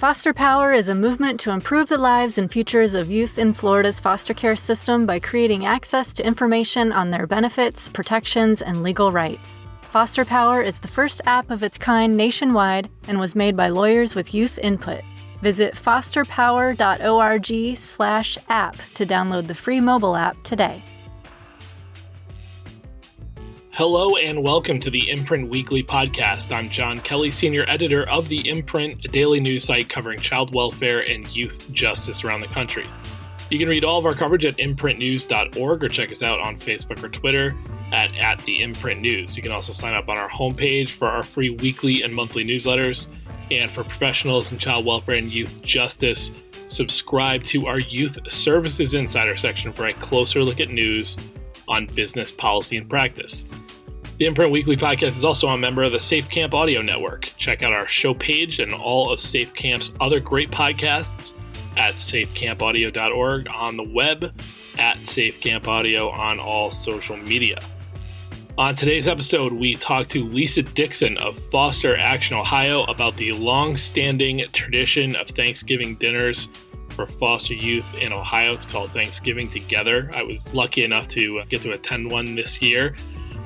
Foster Power is a movement to improve the lives and futures of youth in Florida's foster care system by creating access to information on their benefits, protections, and legal rights. Foster Power is the first app of its kind nationwide and was made by lawyers with youth input. Visit fosterpower.org/app to download the free mobile app today. Hello and welcome to the Imprint Weekly Podcast. I'm John Kelly, Senior Editor of the Imprint, a daily news site covering child welfare and youth justice around the country. You can read all of our coverage at imprintnews.org or check us out on Facebook or Twitter at the Imprint News. You can also sign up on our homepage for our free weekly and monthly newsletters. And for professionals in child welfare and youth justice, subscribe to our Youth Services Insider section for a closer look at news on business policy and practice. The Imprint Weekly Podcast is also a member of the Safe Camp Audio Network. Check out our show page and all of Safe Camp's other great podcasts at safecampaudio.org, on the web at Safe Camp Audio, on all social media. On today's episode, we talk to Lisa Dickson of Foster Action Ohio about the long-standing tradition of Thanksgiving dinners for foster youth in Ohio. It's called Thanksgiving Together. I was lucky enough to get to attend one this year.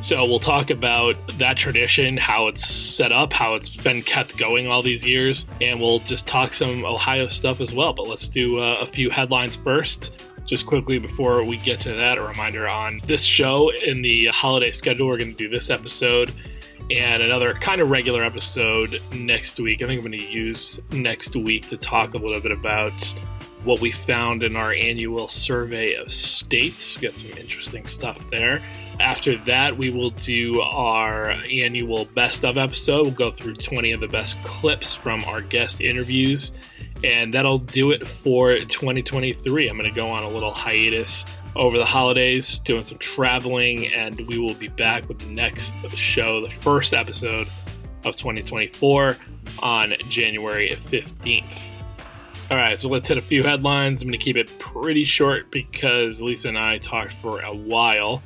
So we'll talk about that tradition, how it's set up, how it's been kept going all these years, and we'll just talk some Ohio stuff as well. But let's do a few headlines first. Just quickly before we get to that, a reminder on this show in the holiday schedule, we're going to do this episode and another kind of regular episode next week. I think I'm going to use next week to talk a little bit about what we found in our annual survey of states. We got some interesting stuff there. After that, we will do our annual best of episode. We'll go through 20 of the best clips from our guest interviews, and that'll do it for 2023. I'm going to go on a little hiatus over the holidays, doing some traveling, and we will be back with the next show, the first episode of 2024 on January 15th. All right, so let's hit a few headlines. I'm going to keep it pretty short because Lisa and I talked for a while.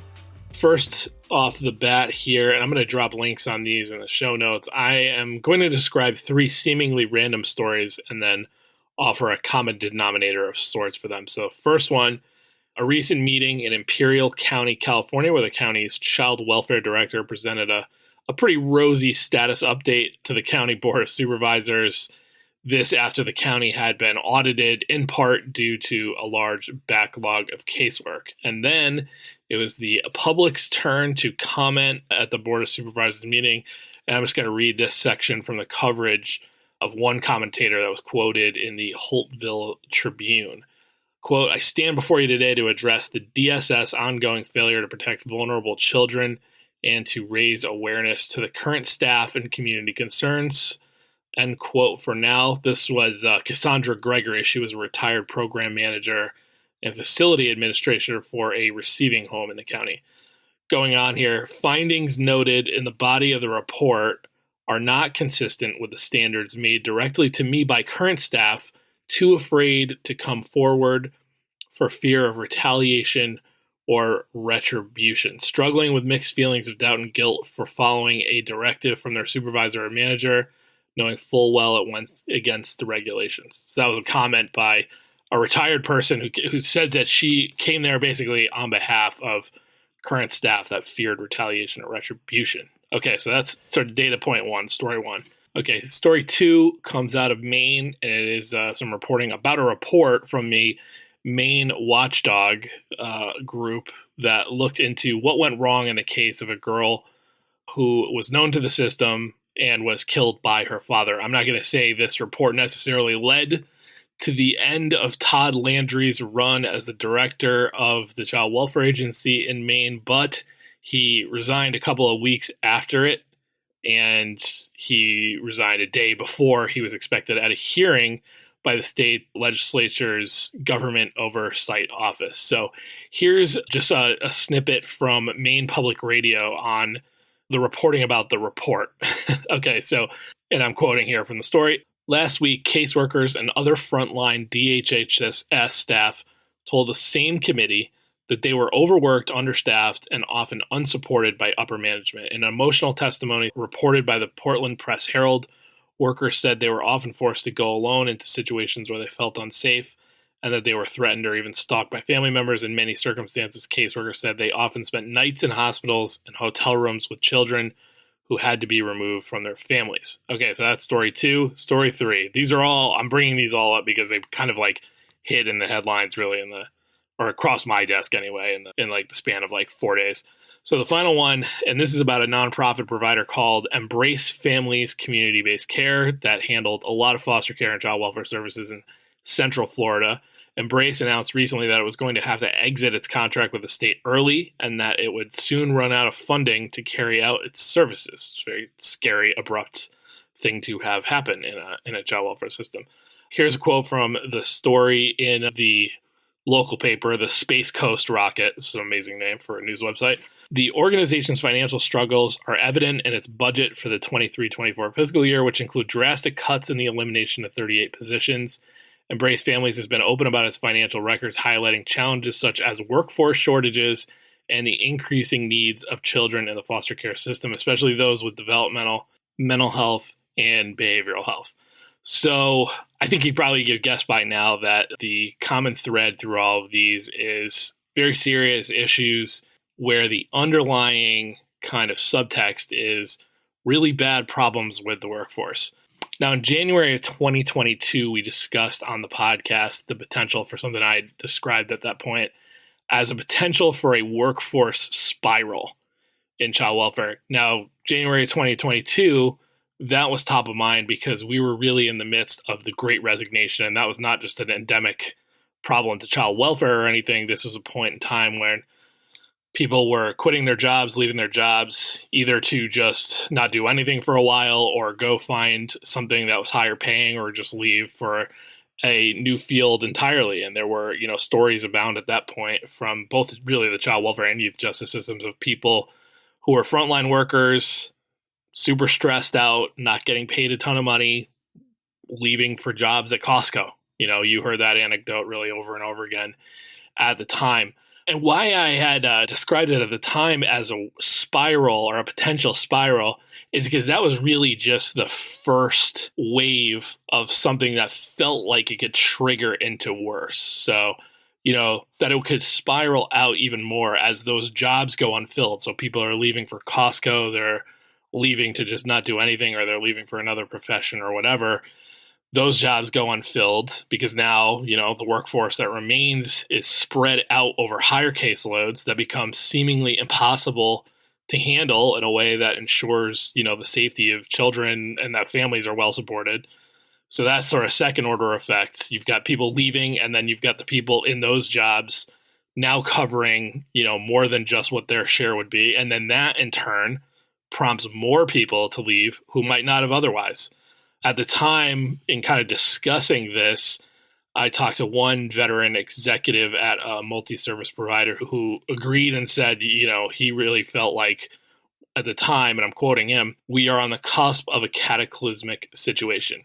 First off the bat here, and I'm going to drop links on these in the show notes, I am going to describe three seemingly random stories and then offer a common denominator of sorts for them. So first one, a recent meeting in Imperial County, California, where the county's child welfare director presented a pretty rosy status update to the county board of supervisors. This after the county had been audited in part due to a large backlog of casework. And then it was the public's turn to comment at the Board of Supervisors meeting. And I'm just going to read this section from the coverage of one commentator that was quoted in the Holtville Tribune. Quote, "I stand before you today to address the DSS ongoing failure to protect vulnerable children and to raise awareness to the current staff and community concerns." End quote. For now, this was Cassandra Gregory. She was a retired program manager and facility administrator for a receiving home in the county. Going on here, findings noted in the body of the report are not consistent with the standards made directly to me by current staff, too afraid to come forward for fear of retaliation or retribution, struggling with mixed feelings of doubt and guilt for following a directive from their supervisor or manager, knowing full well it went against the regulations. So that was a comment by a retired person who said that she came there basically on behalf of current staff that feared retaliation or retribution. Okay, so that's sort of data point one, story one. Okay, story two comes out of Maine, and it is some reporting about a report from the Maine Watchdog group that looked into what went wrong in the case of a girl who was known to the system and was killed by her father. I'm not going to say this report necessarily led to the end of Todd Landry's run as the director of the Child Welfare Agency in Maine, but he resigned a couple of weeks after it, and he resigned a day before he was expected at a hearing by the state legislature's government oversight office. So here's just a snippet from Maine Public Radio on the reporting about the report. Okay, so, and I'm quoting here from the story. Last week, caseworkers and other frontline DHHS staff told the same committee that they were overworked, understaffed, and often unsupported by upper management. In an emotional testimony reported by the Portland Press Herald, Workers said they were often forced to go alone into situations where they felt unsafe and that they were threatened or even stalked by family members. In many circumstances, caseworkers said they often spent nights in hospitals and hotel rooms with children who had to be removed from their families. Okay, so that's story 2. Story 3. These are all, I'm bringing these all up because they kind of like hit in the headlines really or across my desk anyway, in like the span of like 4 days. So the final one, and this is about a nonprofit provider called Embrace Families Community-Based Care that handled a lot of foster care and child welfare services in Central Florida. Embrace announced recently that it was going to have to exit its contract with the state early and that it would soon run out of funding to carry out its services. It's a very scary, abrupt thing to have happen in a child welfare system. Here's a quote from the story in the local paper, the Space Coast Rocket. This is an amazing name for a news website. The organization's financial struggles are evident in its budget for the 23-24 fiscal year, which include drastic cuts in the elimination of 38 positions. Embrace Families has been open about its financial records, highlighting challenges such as workforce shortages and the increasing needs of children in the foster care system, especially those with developmental, mental health, and behavioral health. So I think you probably get guessed by now that the common thread through all of these is very serious issues where the underlying kind of subtext is really bad problems with the workforce. Now, in January of 2022, we discussed on the podcast the potential for something I described at that point as a potential for a workforce spiral in child welfare. Now, January 2022, that was top of mind because we were really in the midst of the Great Resignation, and that was not just an endemic problem to child welfare or anything. This was a point in time when people were quitting their jobs, leaving their jobs, either to just not do anything for a while or go find something that was higher paying or just leave for a new field entirely. And there were, stories abound at that point from both really the child welfare and youth justice systems of people who were frontline workers, super stressed out, not getting paid a ton of money, leaving for jobs at Costco. You heard that anecdote really over and over again at the time. And why I had described it at the time as a spiral or a potential spiral is because that was really just the first wave of something that felt like it could trigger into worse. So, that it could spiral out even more as those jobs go unfilled. So people are leaving for Costco, they're leaving to just not do anything, or they're leaving for another profession or whatever. Those jobs go unfilled because now, the workforce that remains is spread out over higher caseloads that become seemingly impossible to handle in a way that ensures, the safety of children and that families are well supported. So that's sort of second order effects. You've got people leaving, and then you've got the people in those jobs now covering, more than just what their share would be. And then that in turn prompts more people to leave who might not have otherwise. At the time, in kind of discussing this, I talked to one veteran executive at a multi-service provider who agreed and said, he really felt like at the time, and I'm quoting him, we are on the cusp of a cataclysmic situation.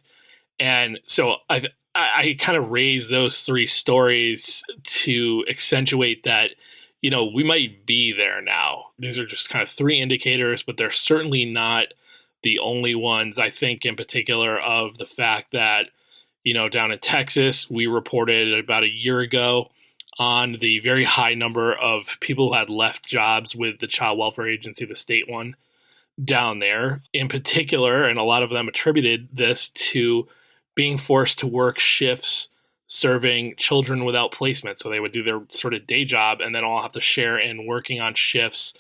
And so I kind of raised those three stories to accentuate that, we might be there now. These are just kind of three indicators, but they're certainly not the only ones. I think in particular of the fact that, down in Texas, we reported about a year ago on the very high number of people who had left jobs with the Child Welfare Agency, the state one down there in particular. And a lot of them attributed this to being forced to work shifts serving children without placement. So they would do their sort of day job and then all have to share in working on shifts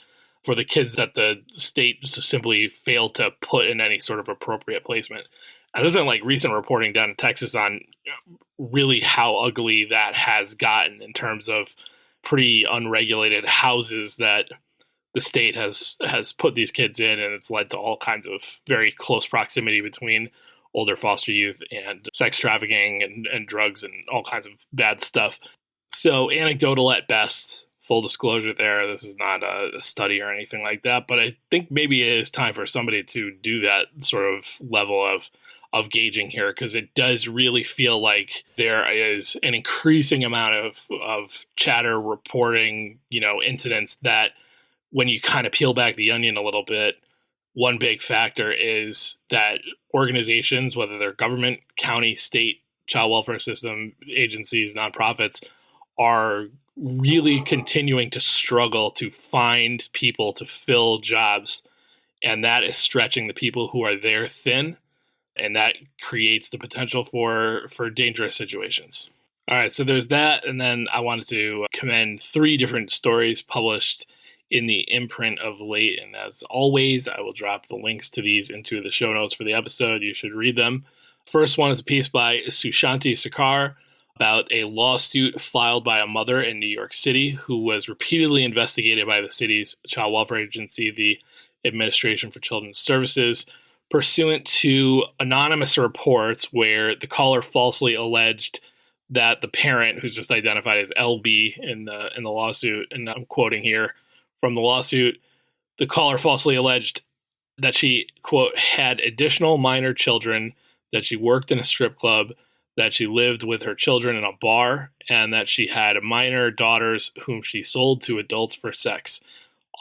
for the kids that the state simply failed to put in any sort of appropriate placement. And there's been recent reporting down in Texas on really how ugly that has gotten in terms of pretty unregulated houses that the state has put these kids in, and it's led to all kinds of very close proximity between older foster youth and sex trafficking and drugs and all kinds of bad stuff. So anecdotal at best. Full disclosure there, this is not a study or anything like that, but I think maybe it is time for somebody to do that sort of level of gauging here, because it does really feel like there is an increasing amount of chatter reporting, incidents that when you kind of peel back the onion a little bit, one big factor is that organizations, whether they're government, county, state, child welfare system, agencies, nonprofits, are really continuing to struggle to find people to fill jobs. And that is stretching the people who are there thin. And that creates the potential for dangerous situations. All right, so there's that. And then I wanted to commend 3 different stories published in the imprint of late. And as always, I will drop the links to these into the show notes for the episode. You should read them. First one is a piece by Sushanti Sarkar about a lawsuit filed by a mother in New York City who was repeatedly investigated by the city's child welfare agency, the Administration for Children's Services, pursuant to anonymous reports where the caller falsely alleged that the parent, who's just identified as LB in the lawsuit, and I'm quoting here from the lawsuit, the caller falsely alleged that she, quote, had additional minor children, that she worked in a strip club, that she lived with her children in a bar, and that she had minor daughters whom she sold to adults for sex,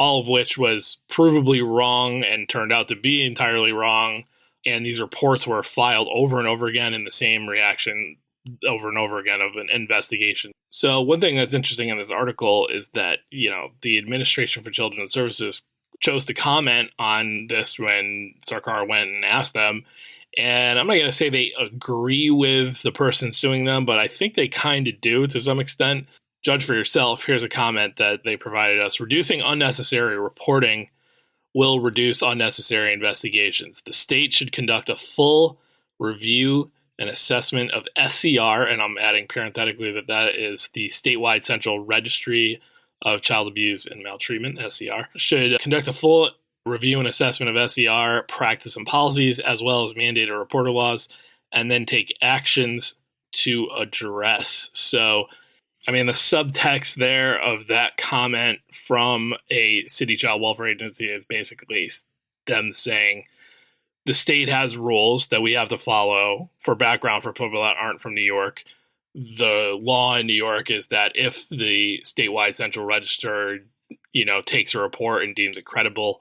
all of which was provably wrong and turned out to be entirely wrong. And these reports were filed over and over again in the same reaction over and over again of an investigation. So one thing that's interesting in this article is that, the Administration for Children's Services chose to comment on this when Sarkar went and asked them. And I'm not going to say they agree with the person suing them, but I think they kind of do to some extent. Judge for yourself. Here's a comment that they provided us. Reducing unnecessary reporting will reduce unnecessary investigations. The state should conduct a full review and assessment of SCR, and I'm adding parenthetically that is the statewide central registry of child abuse and maltreatment, SCR, should conduct a full review and assessment of SCR practice and policies, as well as mandated reporter laws, and then take actions to address. So, the subtext there of that comment from a city child welfare agency is basically them saying the state has rules that we have to follow. For background, for people that aren't from New York, the law in New York is that if the statewide central register, takes a report and deems it credible,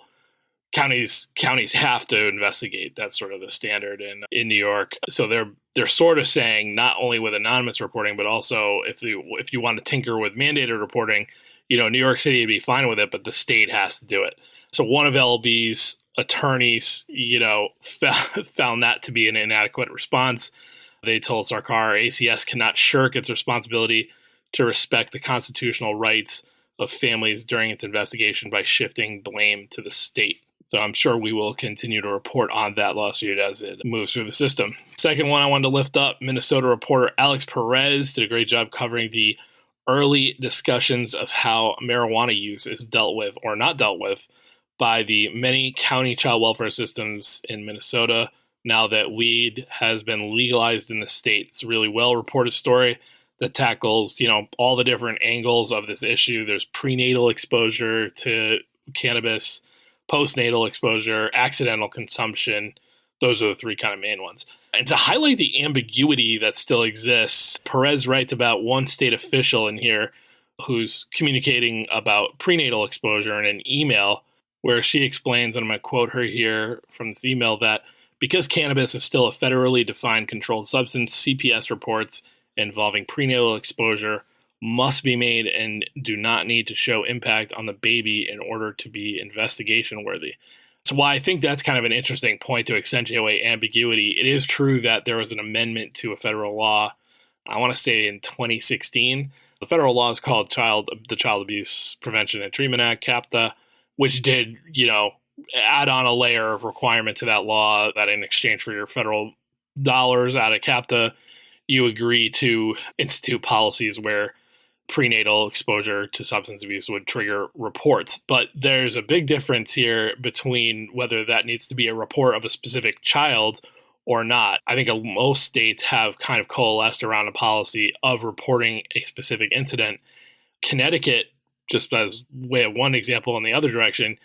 counties have to investigate. That's sort of the standard in New York. So they're sort of saying not only with anonymous reporting, but also if you want to tinker with mandated reporting, New York City would be fine with it, but the state has to do it. So one of LB's attorneys, found that to be an inadequate response. They told Sarkar ACS cannot shirk its responsibility to respect the constitutional rights of families during its investigation by shifting blame to the state. So I'm sure we will continue to report on that lawsuit as it moves through the system. Second one I wanted to lift up, Minnesota reporter Alex Perez did a great job covering the early discussions of how marijuana use is dealt with or not dealt with by the many county child welfare systems in Minnesota now that weed has been legalized in the state. It's a really well-reported story that tackles, all the different angles of this issue. There's prenatal exposure to cannabis, postnatal exposure, accidental consumption. Those are the 3 kind of main ones. And to highlight the ambiguity that still exists, Perez writes about one state official in here who's communicating about prenatal exposure in an email where she explains, and I'm going to quote her here from this email, that because cannabis is still a federally defined controlled substance, CPS reports involving prenatal exposure must be made and do not need to show impact on the baby in order to be investigation worthy. So while I think that's kind of an interesting point to accentuate ambiguity, it is true that there was an amendment to a federal law, I want to say in 2016. The federal law is called the Child Abuse Prevention and Treatment Act, CAPTA, which did, add on a layer of requirement to that law that in exchange for your federal dollars out of CAPTA, you agree to institute policies where prenatal exposure to substance abuse would trigger reports. But there's a big difference here between whether that needs to be a report of a specific child or not. I think most states have kind of coalesced around a policy of reporting a specific incident. Connecticut, just as way of one example in the other direction,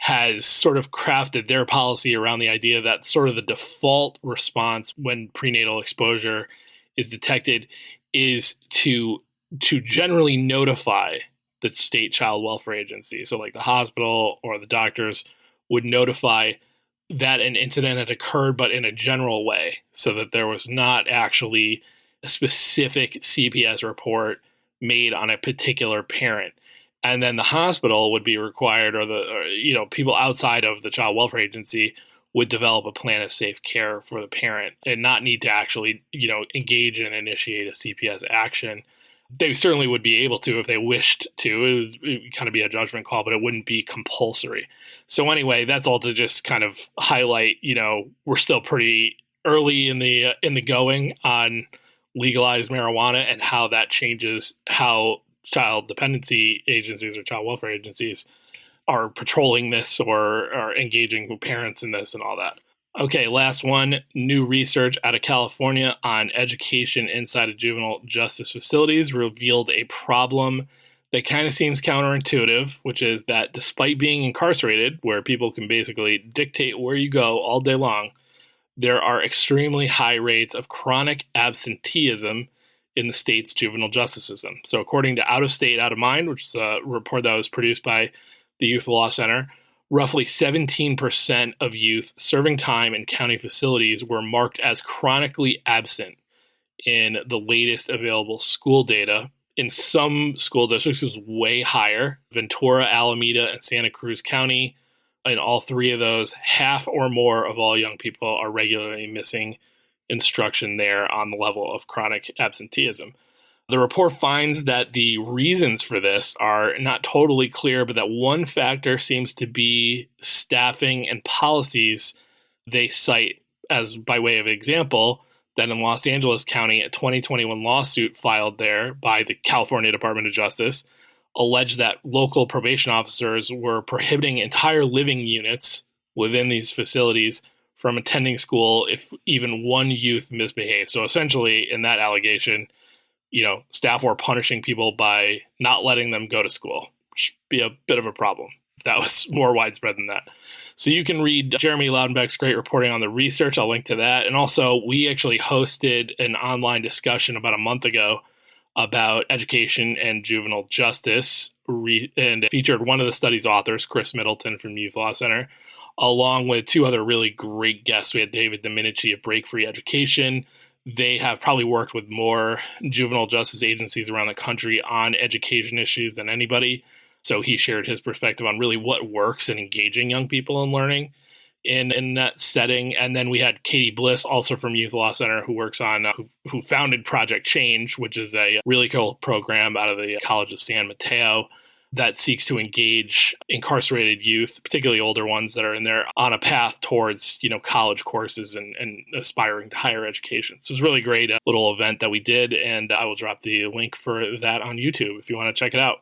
has sort of crafted their policy around the idea that sort of the default response when prenatal exposure is detected is to generally notify the state child welfare agency. So like the hospital or the doctors would notify that an incident had occurred, but in a general way, so that there was not actually a specific CPS report made on a particular parent. And then the hospital would be required, or people outside of the child welfare agency would develop a plan of safe care for the parent and not need to actually, engage and initiate a CPS action. They certainly would be able to if they wished to. It would kind of be a judgment call, but it wouldn't be compulsory. So anyway, that's all to just kind of highlight, we're still pretty early in the going on legalized marijuana and how that changes how child dependency agencies or child welfare agencies are patrolling this or are engaging with parents in this and all that. Okay, last one. New research out of California on education inside of juvenile justice facilities revealed a problem that kind of seems counterintuitive, which is that despite being incarcerated, where people can basically dictate where you go all day long, there are extremely high rates of chronic absenteeism in the state's juvenile justice system. So according to Out of State, Out of Mind, which is a report that was produced by the Youth Law Center, roughly 17% of youth serving time in county facilities were marked as chronically absent in the latest available school data. In some school districts, it was way higher. Ventura, Alameda, and Santa Cruz County. In all three of those, half or more of all young people are regularly missing instruction there on the level of chronic absenteeism. The report finds that the reasons for this are not totally clear, but that one factor seems to be staffing and policies. They cite as by way of example that in Los Angeles County, a 2021 lawsuit filed there by the California Department of Justice alleged that local probation officers were prohibiting entire living units within these facilities from attending school if even one youth misbehaved. So essentially, in that allegation, staff were punishing people by not letting them go to school, which would be a bit of a problem if that was more widespread than that. So you can read Jeremy Loudenbeck's great reporting on the research. I'll link to that. And also, we actually hosted an online discussion about a month ago about education and juvenile justice, and featured one of the study's authors, Chris Middleton from Youth Law Center, along with two other really great guests. We had David Dominici of Break Free Education. They have probably worked with more juvenile justice agencies around the country on education issues than anybody. So he shared his perspective on really what works in engaging young people in learning in that setting. And then we had Katie Bliss, also from Youth Law Center, who works on, who founded Project Change, which is a really cool program out of the College of San Mateo that seeks to engage incarcerated youth, particularly older ones that are in there, on a path towards, college courses and aspiring to higher education. So it's a really great little event that we did, and I will drop the link for that on YouTube if you want to check it out.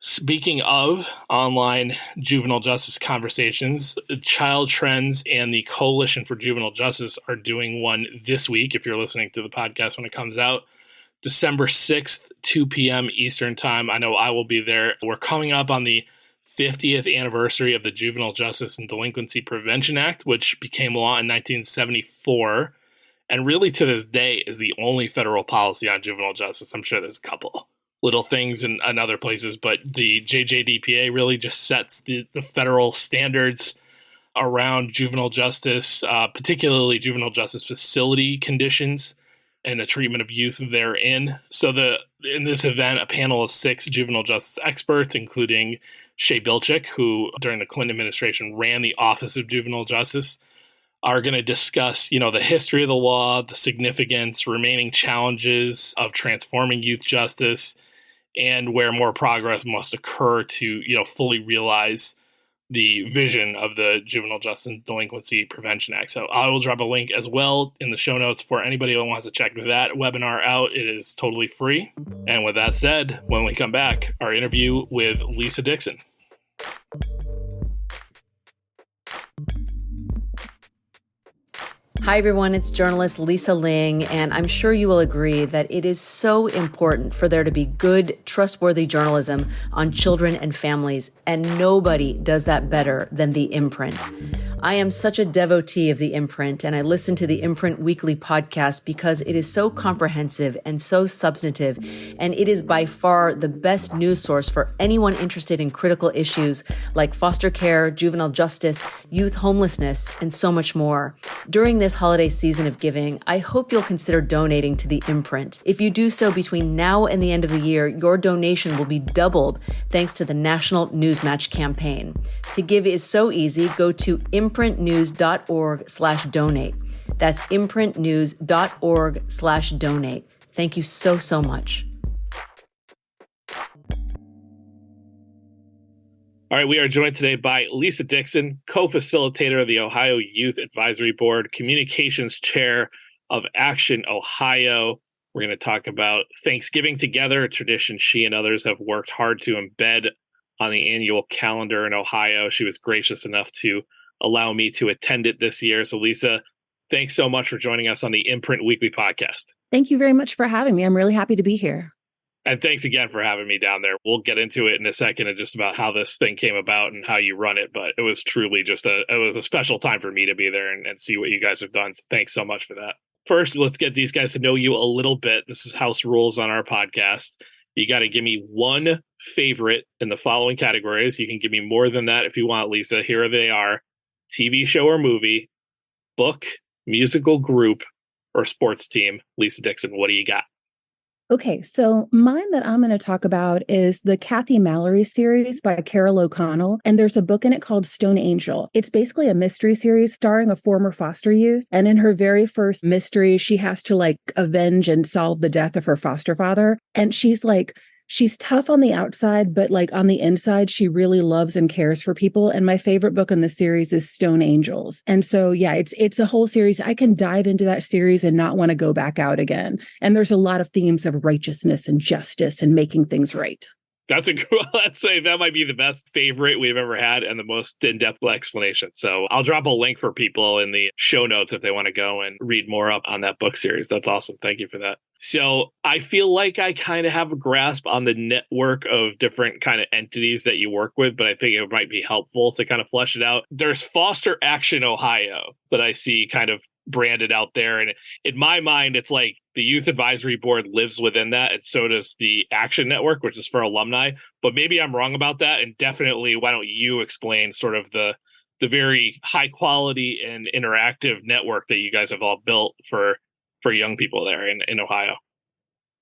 Speaking of online juvenile justice conversations, Child Trends and the Coalition for Juvenile Justice are doing one this week, if you're listening to the podcast when it comes out. December 6th, 2 p.m. Eastern Time. I know I will be there. We're coming up on the 50th anniversary of the Juvenile Justice and Delinquency Prevention Act, which became law in 1974, and really to this day is the only federal policy on juvenile justice. I'm sure there's a couple little things in other places, but the JJDPA really just sets the federal standards around juvenile justice, particularly juvenile justice facility conditions and the treatment of youth therein. So in this event, a panel of 6 juvenile justice experts, including Shay Bilchick, who during the Clinton administration ran the Office of Juvenile Justice, are going to discuss, the history of the law, the significance, remaining challenges of transforming youth justice, and where more progress must occur to, fully realize the vision of the Juvenile Justice and Delinquency Prevention Act. So I will drop a link as well in the show notes for anybody who wants to check that webinar out. It is totally free. And with that said, when we come back, our interview with Lisa Dickson. Hi, everyone. It's journalist Lisa Ling, and I'm sure you will agree that it is so important for there to be good, trustworthy journalism on children and families, and nobody does that better than The Imprint. I am such a devotee of the Imprint, and I listen to the Imprint Weekly podcast because it is so comprehensive and so substantive, and it is by far the best news source for anyone interested in critical issues like foster care, juvenile justice, youth homelessness, and so much more. During this holiday season of giving, I hope you'll consider donating to the Imprint. If you do so between now and the end of the year, your donation will be doubled thanks to the National Newsmatch campaign. To give is so easy. Go to imprintnews.org/donate. That's imprintnews.org/donate. Thank you so much. All right, we are joined today by Lisa Dickson, co-facilitator of the Ohio Youth Advisory Board, communications chair of Action Ohio. We're going to talk about Thanksgiving together, a tradition she and others have worked hard to embed on the annual calendar in Ohio. She was gracious enough to allow me to attend it this year. So Lisa, thanks so much for joining us on the Imprint Weekly podcast. Thank you very much for having me. I'm really happy to be here. And thanks again for having me down there. We'll get into it in a second and just about how this thing came about and how you run it. But it was truly just it was a special time for me to be there and see what you guys have done. So thanks so much for that. First, let's get these guys to know you a little bit. This is house rules on our podcast. You got to give me one favorite in the following categories. You can give me more than that if you want, Lisa. Here they are: TV show or movie, book, musical group, or sports team. Lisa Dickson, what do you got? Okay, so mine that I'm going to talk about is the Kathy Mallory series by Carol O'Connell. And there's a book in it called Stone Angel. It's basically a mystery series starring a former foster youth. And in her very first mystery, she has to avenge and solve the death of her foster father. And she's tough on the outside, but on the inside, she really loves and cares for people. And my favorite book in the series is Stone Angels. And so, yeah, it's a whole series. I can dive into that series and not want to go back out again. And there's a lot of themes of righteousness and justice and making things right. That might be the best favorite we've ever had and the most in-depth explanation. So I'll drop a link for people in the show notes if they want to go and read more up on that book series. That's awesome. Thank you for that. So I feel like I kind of have a grasp on the network of different kind of entities that you work with, but I think it might be helpful to kind of flesh it out. There's Foster Action Ohio that I see kind of branded out there. And in my mind, it's like the Youth Advisory Board lives within that. And so does the Action Network, which is for alumni. But maybe I'm wrong about that. And definitely, why don't you explain sort of the very high quality and interactive network that you guys have all built for young people there in Ohio?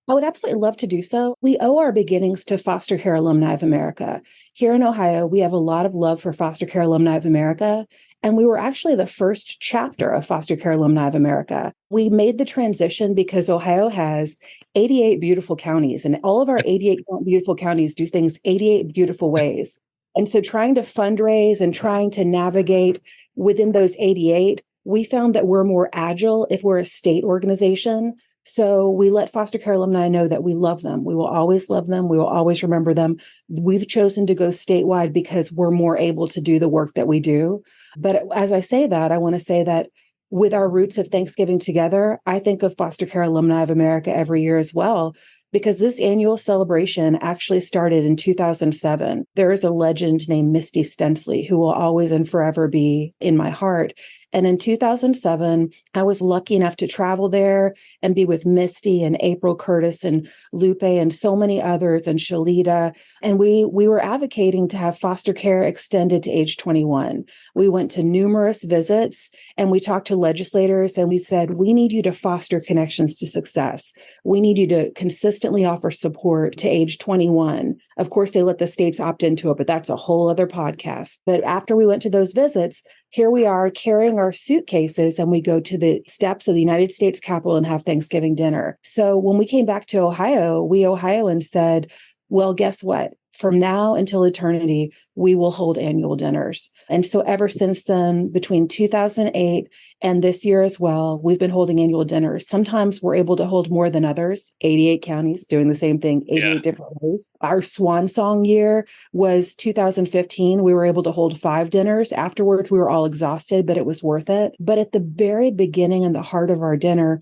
I would absolutely love to do so. We owe our beginnings to Foster Care Alumni of America. Here in Ohio, we have a lot of love for Foster Care Alumni of America, and we were actually the first chapter of Foster Care Alumni of America. We made the transition because Ohio has 88 beautiful counties, and all of our 88 beautiful counties do things 88 beautiful ways. And so trying to fundraise and trying to navigate within those 88, we found that we're more agile if we're a state organization. So we let foster care alumni know that we love them. We will always love them. We will always remember them. We've chosen to go statewide because we're more able to do the work that we do. But as I say that, I want to say that with our roots of Thanksgiving together, I think of Foster Care Alumni of America every year as well, because this annual celebration actually started in 2007. There is a legend named Misty Stensley who will always and forever be in my heart. And in 2007, I was lucky enough to travel there and be with Misty and April Curtis and Lupe and so many others and Shalita. And we were advocating to have foster care extended to age 21. We went to numerous visits and we talked to legislators and we said, we need you to foster connections to success. We need you to consistently offer support to age 21. Of course, they let the states opt into it, but that's a whole other podcast. But after we went to those visits, here we are carrying our suitcases and we go to the steps of the United States Capitol and have Thanksgiving dinner. So when we came back to Ohio, we Ohioans said, well, guess what? From now until eternity, we will hold annual dinners. And so ever since then, between 2008 and this year as well, we've been holding annual dinners. Sometimes we're able to hold more than others, 88 counties doing the same thing, 88 different ways. Our swan song year was 2015. We were able to hold 5 dinners. Afterwards, we were all exhausted, but it was worth it. But at the very beginning and the heart of our dinner,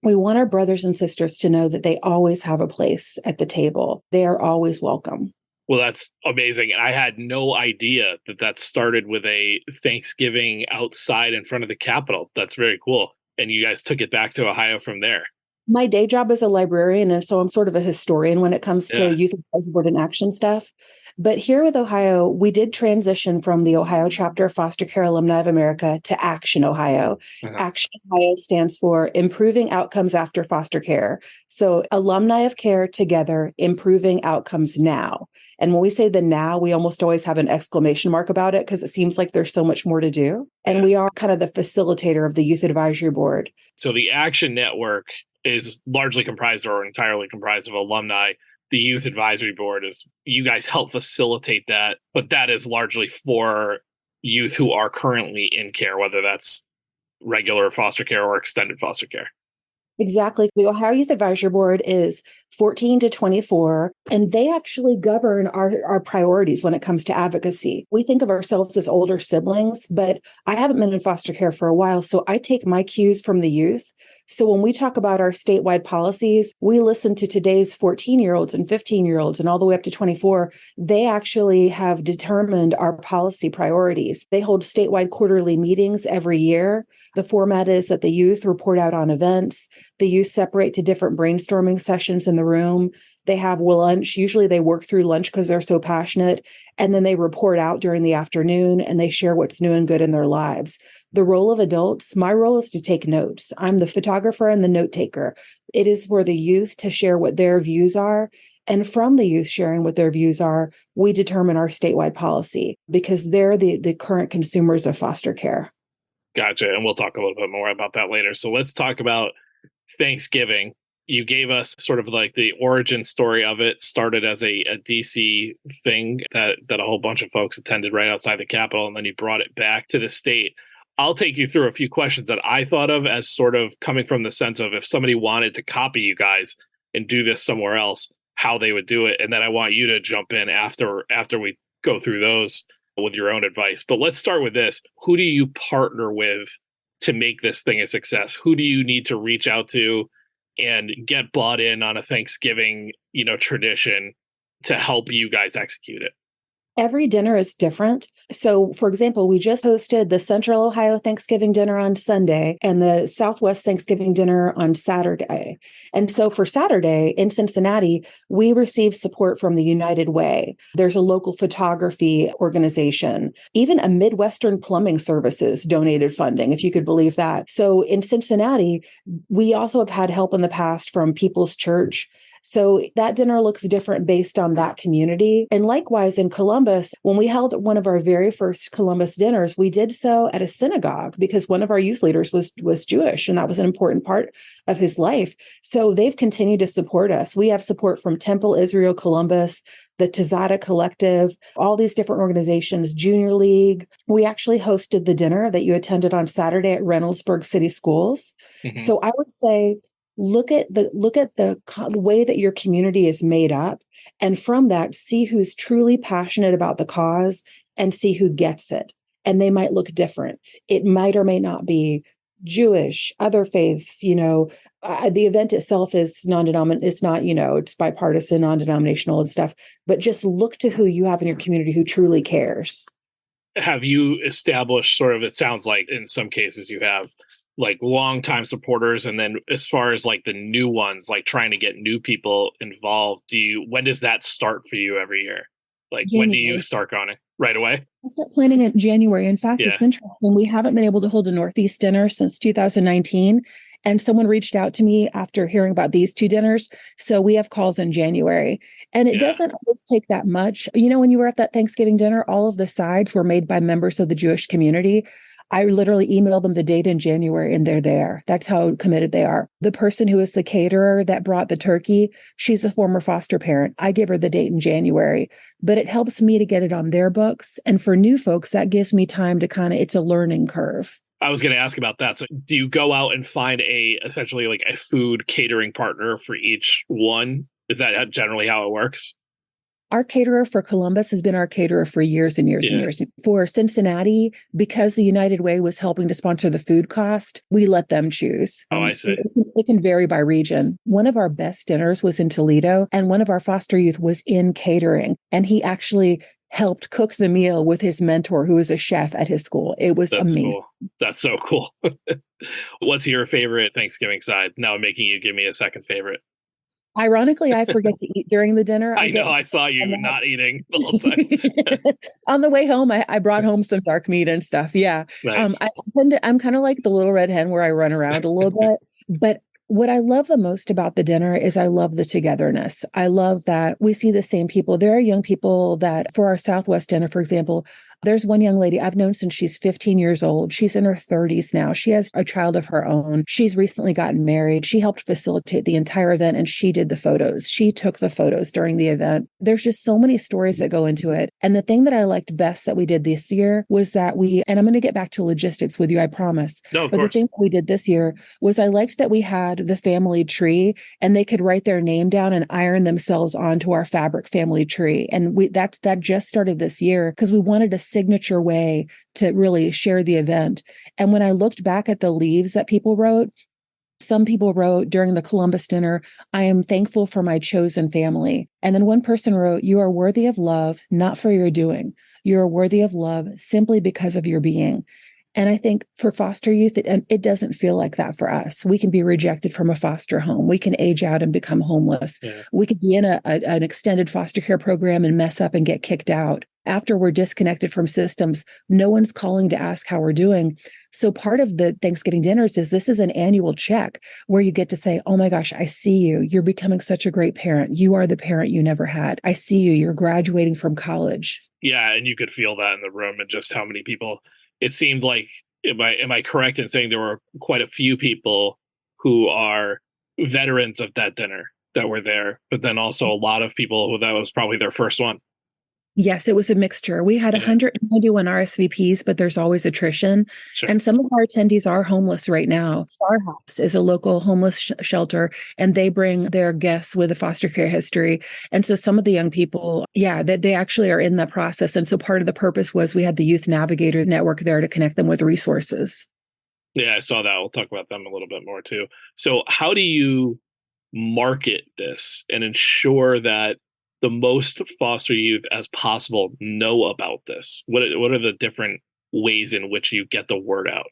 we want our brothers and sisters to know that they always have a place at the table. They are always welcome. Well, that's amazing. And I had no idea that that started with a Thanksgiving outside in front of the Capitol. That's very cool. And you guys took it back to Ohio from there. My day job is a librarian, and so I'm sort of a historian when it comes to Yeah. youth advisory board and action stuff. But here with Ohio, we did transition from the Ohio chapter of Foster Care Alumni of America to Action Ohio. Uh-huh. Action Ohio stands for Improving Outcomes After Foster Care. So alumni of care together, improving outcomes now. And when we say the now, we almost always have an exclamation mark about it because it seems like there's so much more to do. And Yeah. we are kind of the facilitator of the Youth Advisory Board. So the Action Network is largely comprised or entirely comprised of alumni. The Youth Advisory Board is, you guys help facilitate that, but that is largely for youth who are currently in care, whether that's regular foster care or extended foster care. Exactly. The Ohio Youth Advisory Board is 14 to 24, and they actually govern our priorities when it comes to advocacy. We think of ourselves as older siblings, but I haven't been in foster care for a while, so I take my cues from the youth. So when we talk about our statewide policies, we listen to today's 14-year-olds and 15-year-olds and all the way up to 24. They actually have determined our policy priorities. They hold statewide quarterly meetings every year. The format is that the youth report out on events. The youth separate to different brainstorming sessions in the room. They have lunch. Usually they work through lunch because they're so passionate. And then they report out during the afternoon and they share what's new and good in their lives. The role of adults, my role is to take notes. I'm the photographer and the note taker. It is for the youth to share what their views are. And from the youth sharing what their views are, we determine our statewide policy because they're the current consumers of foster care. Gotcha. And we'll talk a little bit more about that later. So let's talk about Thanksgiving. You gave us sort of like the origin story of it. Started as a DC thing that a whole bunch of folks attended right outside the Capitol, and then you brought it back to the state. I'll take you through a few questions that I thought of as sort of coming from the sense of if somebody wanted to copy you guys and do this somewhere else, how they would do it. And then I want you to jump in after we go through those with your own advice. But let's start with this. Who do you partner with to make this thing a success? Who do you need to reach out to and get bought in on a Thanksgiving, tradition to help you guys execute it? Every dinner is different. So, for example, we just hosted the Central Ohio Thanksgiving dinner on Sunday and the Southwest Thanksgiving dinner on Saturday. And so for Saturday in Cincinnati, we received support from the United Way. There's a local photography organization. Even a Midwestern Plumbing Services donated funding, if you could believe that. So in Cincinnati, we also have had help in the past from People's Church. So that dinner looks different based on that community. And likewise in Columbus, when we held one of our very first Columbus dinners, we did so at a synagogue because one of our youth leaders was Jewish, and that was an important part of his life. So they've continued to support us. We have support from Temple Israel Columbus, the Tazada Collective, all these different organizations, Junior League. We actually hosted the dinner that you attended on Saturday at Reynoldsburg City Schools. Mm-hmm. So I would say, look at the way that your community is made up. And from that, see who's truly passionate about the cause and see who gets it. And they might look different. It might or may not be Jewish, other faiths, the event itself is non-denominational. It's not, it's bipartisan, non-denominational and stuff, but just look to who you have in your community who truly cares. Have you established sort of, it sounds like in some cases you have like longtime supporters, and then as far as like the new ones, like trying to get new people involved, when does that start for you every year? Like January. When do you start on it? Right away? I start planning in January. In fact, It's interesting. We haven't been able to hold a Northeast dinner since 2019. And someone reached out to me after hearing about these two dinners. So we have calls in January. And it doesn't always take that much. When you were at that Thanksgiving dinner, all of the sides were made by members of the Jewish community. I literally emailed them the date in January and they're there. That's how committed they are. The person who is the caterer that brought the turkey, she's a former foster parent. I give her the date in January, but it helps me to get it on their books. And for new folks, that gives me time to it's a learning curve. I was going to ask about that. So do you go out and find essentially like a food catering partner for each one? Is that generally how it works? Our caterer for Columbus has been our caterer for years and years and years. For Cincinnati, because the United Way was helping to sponsor the food cost, we let them choose. Oh, I see. It can vary by region. One of our best dinners was in Toledo, and one of our foster youth was in catering, and he actually helped cook the meal with his mentor, who was a chef at his school. It was amazing. Cool. That's so cool. What's your favorite Thanksgiving side? Now I'm making you give me a second favorite. Ironically, I forget to eat during the dinner. I know. I saw you not eating the whole time. On the way home, I brought home some dark meat and stuff. Yeah. Nice. I'm kind of like the little red hen where I run around a little bit. But what I love the most about the dinner is I love the togetherness. I love that we see the same people. There are young people that, for our Southwest dinner, for example, there's one young lady I've known since she's 15 years old. She's in her 30s now. She has a child of her own. She's recently gotten married. She helped facilitate the entire event, and she did the photos. She took the photos during the event. There's just so many stories that go into it. And the thing that I liked best that we did this year was that and I'm going to get back to logistics with you, I promise. No, of but course. The thing that we did this year was I liked that we had the family tree, and they could write their name down and iron themselves onto our fabric family tree. And that just started this year because we wanted a signature way to really share the event. And when I looked back at the leaves that people wrote, some people wrote during the Columbus dinner, "I am thankful for my chosen family." And then one person wrote, "You are worthy of love, not for your doing. You are worthy of love simply because of your being." And I think for foster youth, it doesn't feel like that for us. We can be rejected from a foster home. We can age out and become homeless. Yeah. We could be in an extended foster care program and mess up and get kicked out. After we're disconnected from systems, no one's calling to ask how we're doing. So part of the Thanksgiving dinners is this is an annual check where you get to say, "Oh my gosh, I see you. You're becoming such a great parent. You are the parent you never had. I see you. You're graduating from college." Yeah, and you could feel that in the room and just how many people. It seemed like, am I correct in saying there were quite a few people who are veterans of that dinner that were there, but then also a lot of people who that was probably their first one? Yes, it was a mixture. We had 191 RSVPs, but there's always attrition. Sure. And some of our attendees are homeless right now. Star House is a local homeless shelter, and they bring their guests with a foster care history. And so some of the young people, they actually are in that process. And so part of the purpose was we had the Youth Navigator Network there to connect them with resources. Yeah, I saw that. We'll talk about them a little bit more too. So how do you market this and ensure that the most foster youth as possible know about this? What are the different ways in which you get the word out?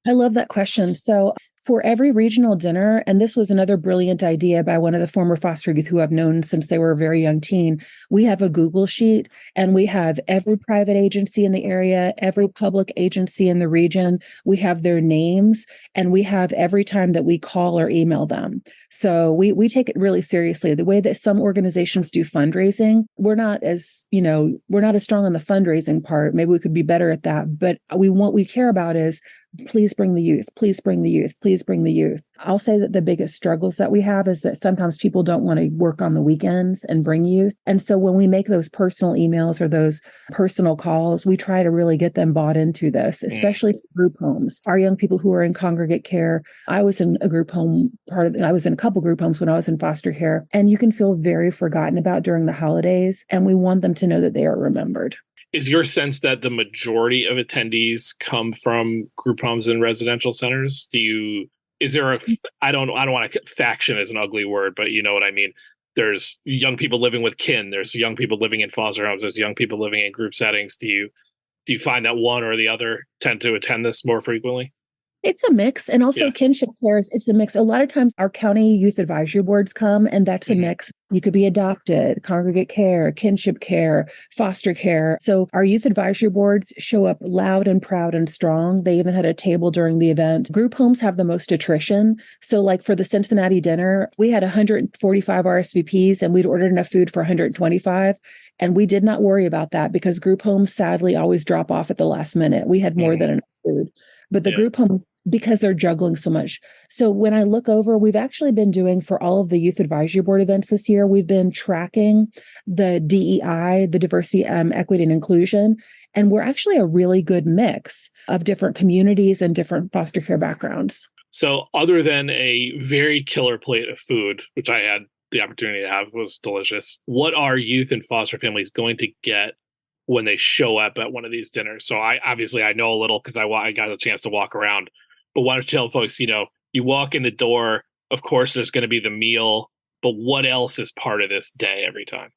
I love that question. So for every regional dinner, and this was another brilliant idea by one of the former foster youth who I've known since they were a very young teen, we have a Google sheet, and we have every private agency in the area, every public agency in the region. We have their names, and we have every time that we call or email them. So we take it really seriously. The way that some organizations do fundraising, we're not as strong on the fundraising part. Maybe we could be better at that. But what we care about is, please bring the youth, please bring the youth, please bring the youth. I'll say that the biggest struggles that we have is that sometimes people don't want to work on the weekends and bring youth. And so when we make those personal emails or those personal calls, we try to really get them bought into this, especially for group homes. Our young people who are in congregate care, I was in a group home, I was in a couple group homes when I was in foster care, and you can feel very forgotten about during the holidays. And we want them to know that they are remembered. Is your sense that the majority of attendees come from group homes and residential centers? Is there I don't want to, faction is an ugly word, but you know what I mean? There's young people living with kin. There's young people living in foster homes. There's young people living in group settings. Do you find that one or the other tend to attend this more frequently? It's a mix. And also kinship cares, it's a mix. A lot of times our county youth advisory boards come, and that's a mix. You could be adopted, congregate care, kinship care, foster care. So our youth advisory boards show up loud and proud and strong. They even had a table during the event. Group homes have the most attrition. So like for the Cincinnati dinner, we had 145 RSVPs, and we'd ordered enough food for 125. And we did not worry about that because group homes sadly always drop off at the last minute. We had more than enough food. But the group homes, because they're juggling so much. So when I look over, we've actually been doing for all of the youth advisory board events this year, we've been tracking the DEI, the diversity, equity, and inclusion. And we're actually a really good mix of different communities and different foster care backgrounds. So other than a very killer plate of food, which I had the opportunity to have. It was delicious. What are youth and foster families going to get when they show up at one of these dinners? So I know a little because I got a chance to walk around. But why don't you tell folks, you walk in the door, of course, there's going to be the meal, but what else is part of this day every time?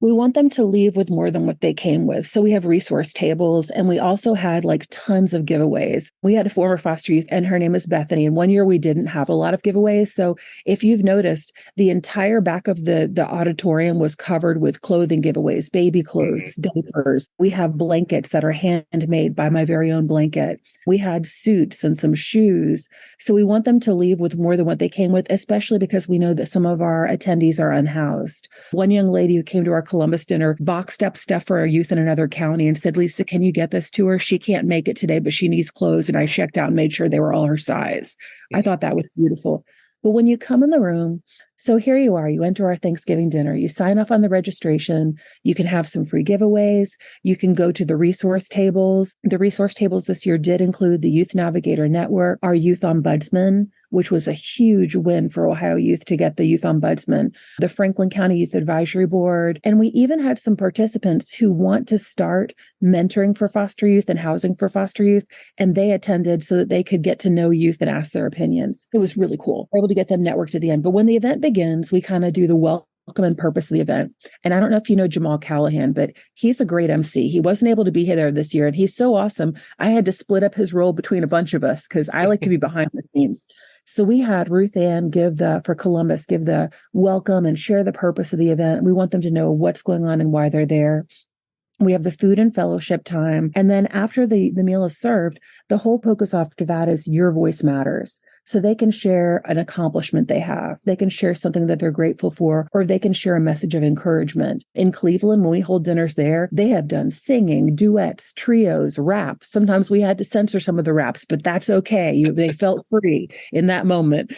We want them to leave with more than what they came with. So we have resource tables, and we also had like tons of giveaways. We had a former foster youth, and her name is Bethany. And one year we didn't have a lot of giveaways. So if you've noticed, the entire back of the auditorium was covered with clothing giveaways, baby clothes, diapers. We have blankets that are handmade by my very own blanket. We had suits and some shoes. So we want them to leave with more than what they came with, especially because we know that some of our attendees are unhoused. One young lady who came to our Columbus dinner boxed up stuff for our youth in another county and said, Lisa, can you get this to her? She can't make it today, but she needs clothes. And I checked out and made sure they were all her size. I thought that was beautiful. But when you come in the room, so here you are, you enter our Thanksgiving dinner, you sign off on the registration, you can have some free giveaways, you can go to the resource tables. The resource tables this year did include the Youth Navigator Network, our Youth Ombudsman, which was a huge win for Ohio youth to get the Youth Ombudsman, the Franklin County Youth Advisory Board. And we even had some participants who want to start mentoring for foster youth and housing for foster youth. And they attended so that they could get to know youth and ask their opinions. It was really cool. We're able to get them networked at the end. But when the event begins, we kind of do the welcome and purpose of the event. And I don't know if you know Jamal Callahan, but he's a great MC. He wasn't able to be here this year, and he's so awesome. I had to split up his role between a bunch of us because I like to be behind the scenes. So we had Ruth Ann for Columbus, give the welcome and share the purpose of the event. We want them to know what's going on and why they're there. We have the food and fellowship time. And then after the meal is served, the whole focus after that is your voice matters. So they can share an accomplishment they have. They can share something that they're grateful for, or they can share a message of encouragement. In Cleveland, when we hold dinners there, they have done singing, duets, trios, raps. Sometimes we had to censor some of the raps, but that's okay. They felt free in that moment.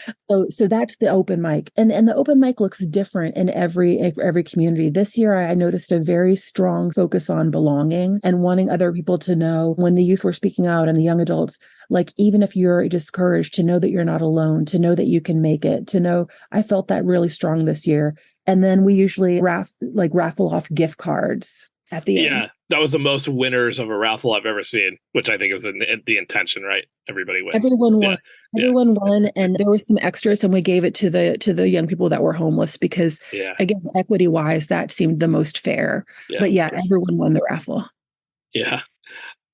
So that's the open mic. And the open mic looks different in every community. This year, I noticed a very strong focus on belonging and wanting other people to know when the youth were speaking out and the young adults, like even if you're discouraged, to know that you're not alone, to know that you can make it, to know. I felt that really strong this year. And then we usually raffle off gift cards at the end. Yeah, that was the most winners of a raffle I've ever seen, which I think was the intention, right? Everybody wins. Everyone won. Yeah. Everyone won, and there were some extras, and we gave it to the young people that were homeless because, again, equity wise, that seemed the most fair. Yeah, but everyone won the raffle. Yeah.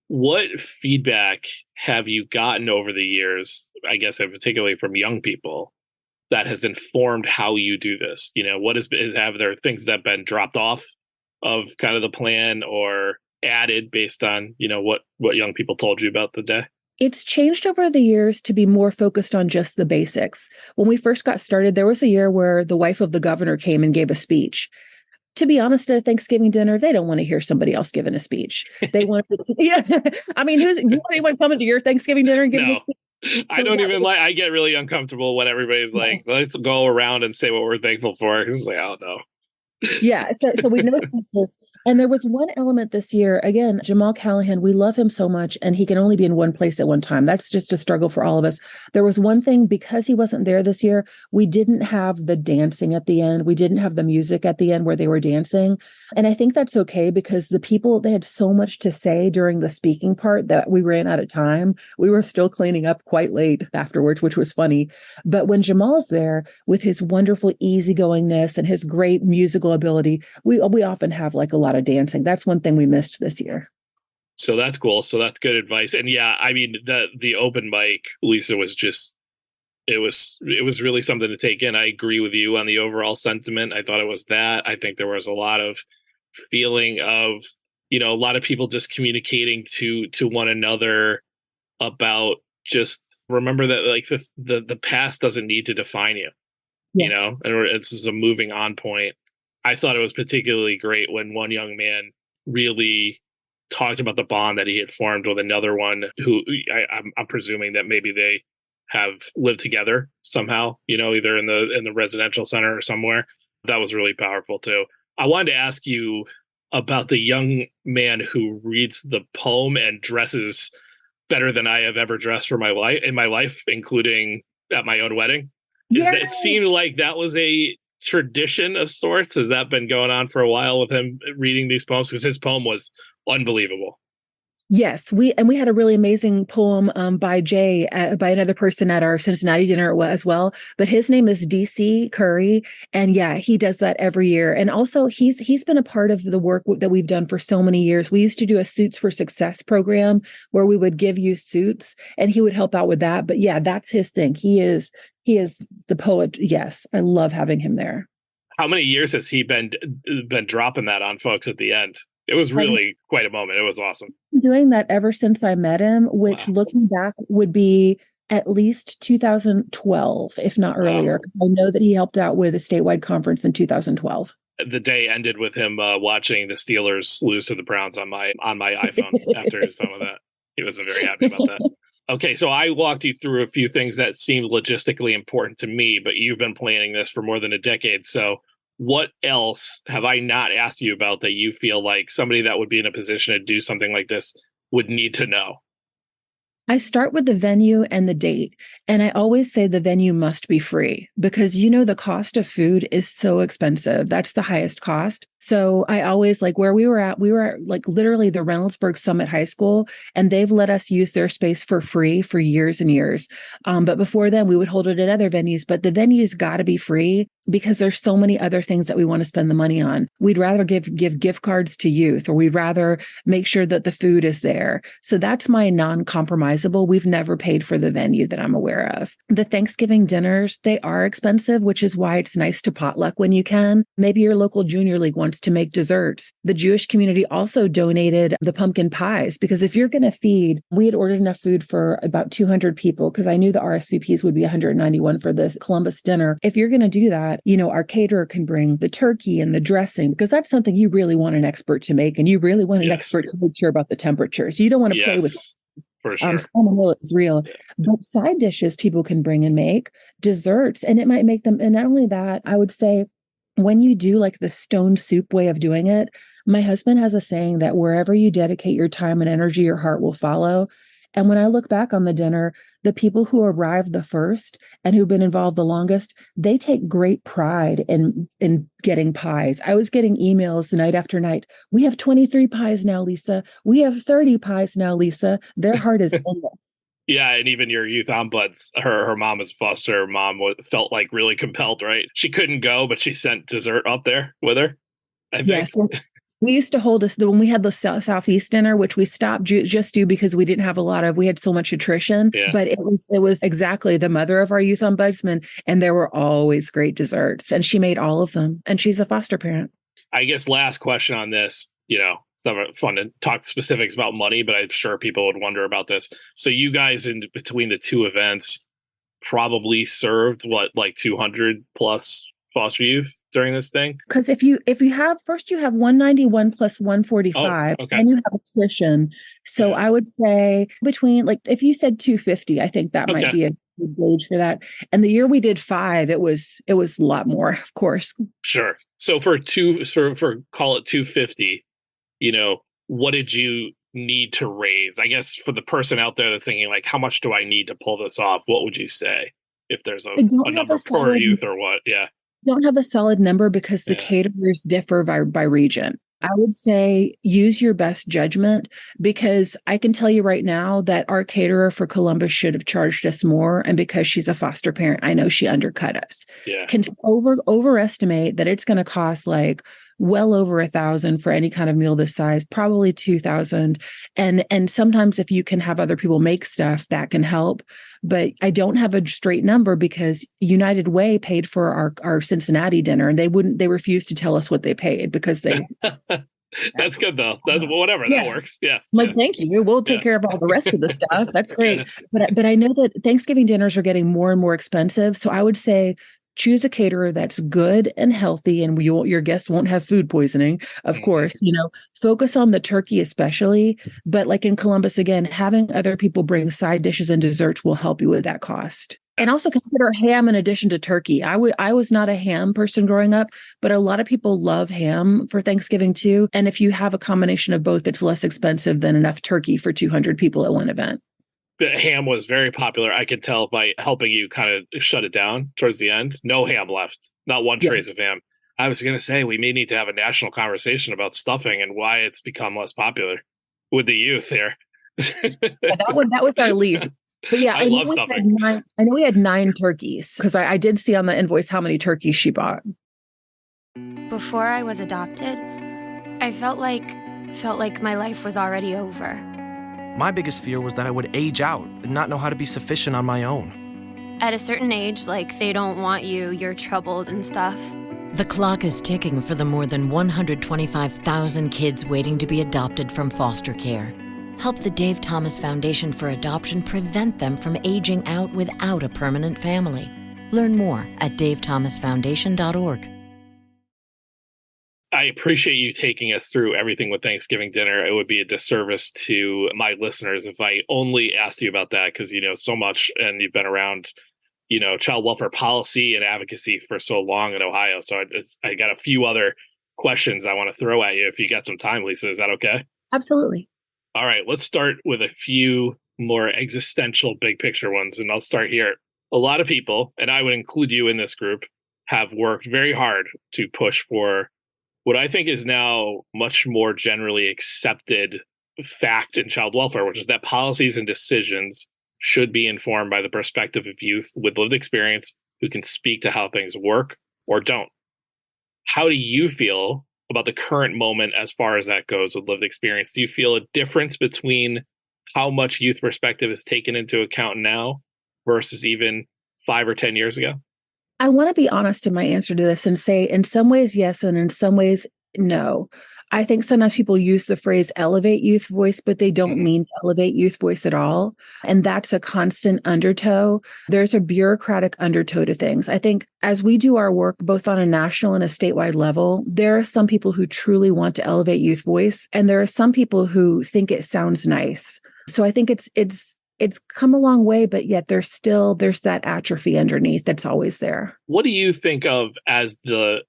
What feedback have you gotten over the years, I guess, particularly from young people, that has informed how you do this? Have there things that have been dropped off of kind of the plan or added based on, what young people told you about the day? It's changed over the years to be more focused on just the basics. When we first got started, there was a year where the wife of the governor came and gave a speech. To be honest, at a Thanksgiving dinner, they don't want to hear somebody else giving a speech. They want to, I mean, anyone coming to your Thanksgiving dinner and giving a speech? I don't even I get really uncomfortable when everybody's like, let's go around and say what we're thankful for. It's like, oh no. Yeah. So we know this. And there was one element this year, again, Jamal Callahan, we love him so much, and he can only be in one place at one time. That's just a struggle for all of us. There was one thing, because he wasn't there this year, we didn't have the dancing at the end. We didn't have the music at the end where they were dancing. And I think that's okay because the people, they had so much to say during the speaking part that we ran out of time. We were still cleaning up quite late afterwards, which was funny. But when Jamal's there with his wonderful easygoingness and his great musical ability, we often have like a lot of dancing. That's one thing we missed this year. So that's cool. So that's good advice. And yeah, I mean, the open mic, Lisa, was just, it was really something to take in. I agree with you on the overall sentiment. I thought it was that. I think there was a lot of feeling of, a lot of people just communicating to one another about just remember that like the past doesn't need to define you, and it's just a moving on point. I thought it was particularly great when one young man really talked about the bond that he had formed with another one who I'm presuming that maybe they have lived together somehow, either in the residential center or somewhere. That was really powerful too. I wanted to ask you about the young man who reads the poem and dresses better than I have ever dressed in my life, including at my own wedding. It seemed like that was a tradition of sorts? Has that been going on for a while with him reading these poems? Because his poem was unbelievable. Yes, we had a really amazing poem by Jay, by another person at our Cincinnati dinner as well. But his name is DC Curry, and yeah, he does that every year. And also, he's been a part of the work that we've done for so many years. We used to do a Suits for Success program where we would give you suits, and he would help out with that. But yeah, that's his thing. He is the poet. Yes, I love having him there. How many years has he been dropping that on folks at the end? It was really quite a moment. It was awesome. Doing that ever since I met him, which looking back would be at least 2012, if not earlier, because I know that he helped out with a statewide conference in 2012. The day ended with him watching the Steelers lose to the Browns on my iPhone after some of that. He wasn't very happy about that. Okay, so I walked you through a few things that seemed logistically important to me, but you've been planning this for more than a decade. So what else have I not asked you about that you feel like somebody that would be in a position to do something like this would need to know? I start with the venue and the date. And I always say the venue must be free because, the cost of food is so expensive. That's the highest cost. So I always where we were at literally the Reynoldsburg Summit High School, and they've let us use their space for free for years and years. But before then we would hold it at other venues, but the venue's got to be free because there's so many other things that we want to spend the money on. We'd rather give gift cards to youth, or we'd rather make sure that the food is there. So that's my non-compromisable. We've never paid for the venue that I'm aware of. The Thanksgiving dinners, they are expensive, which is why it's nice to potluck when you can. Maybe your local junior league wants to make desserts. The Jewish community also donated the pumpkin pies because if you're going to feed, we had ordered enough food for about 200 people because I knew the RSVPs would be 191 for the Columbus dinner. If you're going to do that, our caterer can bring the turkey and the dressing because that's something you really want an expert to make, and you really want an expert to make sure about the temperatures. You don't want to play with for sure. Salmonella is real, but side dishes people can bring and make desserts, and it might make them. And not only that, I would say when you do the stone soup way of doing it, my husband has a saying that wherever you dedicate your time and energy, your heart will follow. And when I look back on the dinner, the people who arrived the first and who've been involved the longest, they take great pride in getting pies. I was getting emails night after night. We have 23 pies now, Lisa. We have 30 pies now, Lisa. Their heart is in this. Yeah, and even your youth ombuds, her mom is foster mom, felt really compelled, right? She couldn't go, but she sent dessert up there with her, I think. Yes. We used to hold when we had the Southeast dinner, which we stopped just because we didn't have we had so much attrition, but it was exactly the mother of our youth ombudsman. And there were always great desserts and she made all of them. And she's a foster parent. I guess last question on this, it's never fun to talk specifics about money, but I'm sure people would wonder about this. So you guys in between the two events probably served 200 plus foster youth during this thing? Because if you have 191 plus 145, and you have attrition. So I would say between if you said 250, I think that might be a good gauge for that. And the year we did 5, it was a lot more, of course. Sure. So for call it 250, what did you need to raise? I guess for the person out there that's thinking how much do I need to pull this off? What would you say if there's a number per youth or what? Yeah. Don't have a solid number because the caterers differ by region. I would say use your best judgment because I can tell you right now that our caterer for Columbus should have charged us more. And because she's a foster parent, I know she undercut us. Yeah. Can overestimate that it's going to cost well over $1,000 for any kind of meal this size, probably $2,000. And sometimes if you can have other people make stuff, that can help. But I don't have a straight number because United Way paid for our Cincinnati dinner, and they refused to tell us what they paid because they. That's good though. That's whatever that works. Yeah. Thank you. We'll take care of all the rest of the stuff. That's great. But I know that Thanksgiving dinners are getting more and more expensive. So I would say choose a caterer that's good and healthy, and your guests won't have food poisoning, of course. Focus on the turkey especially. But in Columbus, again, having other people bring side dishes and desserts will help you with that cost. And also consider ham in addition to turkey. I was not a ham person growing up, but a lot of people love ham for Thanksgiving too. And if you have a combination of both, it's less expensive than enough turkey for 200 people at one event. ham was very popular. I could tell by helping you kind of shut it down towards the end. No ham left. Not one trace of ham. I was going to say we may need to have a national conversation about stuffing and why it's become less popular with the youth here. that was our least. But yeah, I love stuffing. I know we had 9 turkeys because I did see on the invoice how many turkeys she bought. Before I was adopted, I felt like my life was already over. My biggest fear was that I would age out and not know how to be sufficient on my own. At a certain age, like they don't want you, you're troubled and stuff. The clock is ticking for the more than 125,000 kids waiting to be adopted from foster care. Help the Dave Thomas Foundation for Adoption prevent them from aging out without a permanent family. Learn more at davethomasfoundation.org. I appreciate you taking us through everything with Thanksgiving dinner. It would be a disservice to my listeners if I only asked you about that because you know so much and you've been around, you know, child welfare policy and advocacy for so long in Ohio. So I got a few other questions I want to throw at you if you got some time, Lisa. Is that okay? Absolutely. All right, let's start with a few more existential big picture ones. And I'll start here. A lot of people, and I would include you in this group, have worked very hard to push for what I think is now much more generally accepted fact in child welfare, which is that policies and decisions should be informed by the perspective of youth with lived experience who can speak to how things work or don't. How do you feel about the current moment as far as that goes with lived experience? Do you feel a difference between how much youth perspective is taken into account now versus even 5 or 10 years ago? I want to be honest in my answer to this and say in some ways, yes, and in some ways, no. I think sometimes people use the phrase elevate youth voice, but they don't mean to elevate youth voice at all. And that's a constant undertow. There's a bureaucratic undertow to things. I think as we do our work, both on a national and a statewide level, there are some people who truly want to elevate youth voice. And there are some people who think it sounds nice. So I think it's come a long way, but yet there's that atrophy underneath that's always there. What do you think of as the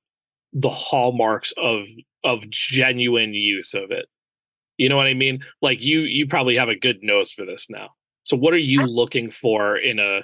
hallmarks of genuine use of it? You know what I mean? Like you probably have a good nose for this now. So what are you looking for in a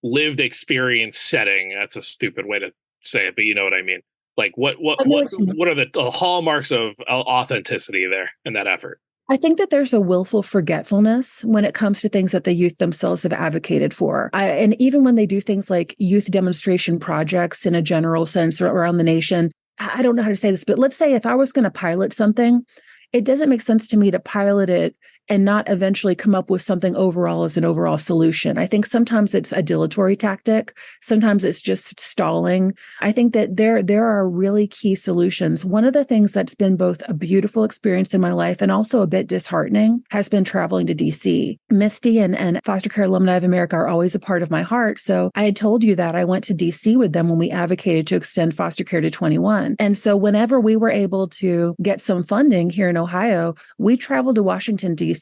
lived experience setting? That's a stupid way to say it, but you know what I mean. Like what are the hallmarks of authenticity there in that effort? I think that there's a willful forgetfulness when it comes to things that the youth themselves have advocated for. And even when they do things like youth demonstration projects in a general sense around the nation, I don't know how to say this, but let's say if I was going to pilot something, it doesn't make sense to me to pilot it and not eventually come up with something overall as an overall solution. I think sometimes it's a dilatory tactic. Sometimes it's just stalling. I think that there are really key solutions. One of the things that's been both a beautiful experience in my life and also a bit disheartening has been traveling to DC. Misty and Foster Care Alumni of America are always a part of my heart. So I had told you that I went to DC with them when we advocated to extend foster care to 21. And so whenever we were able to get some funding here in Ohio, we traveled to Washington, DC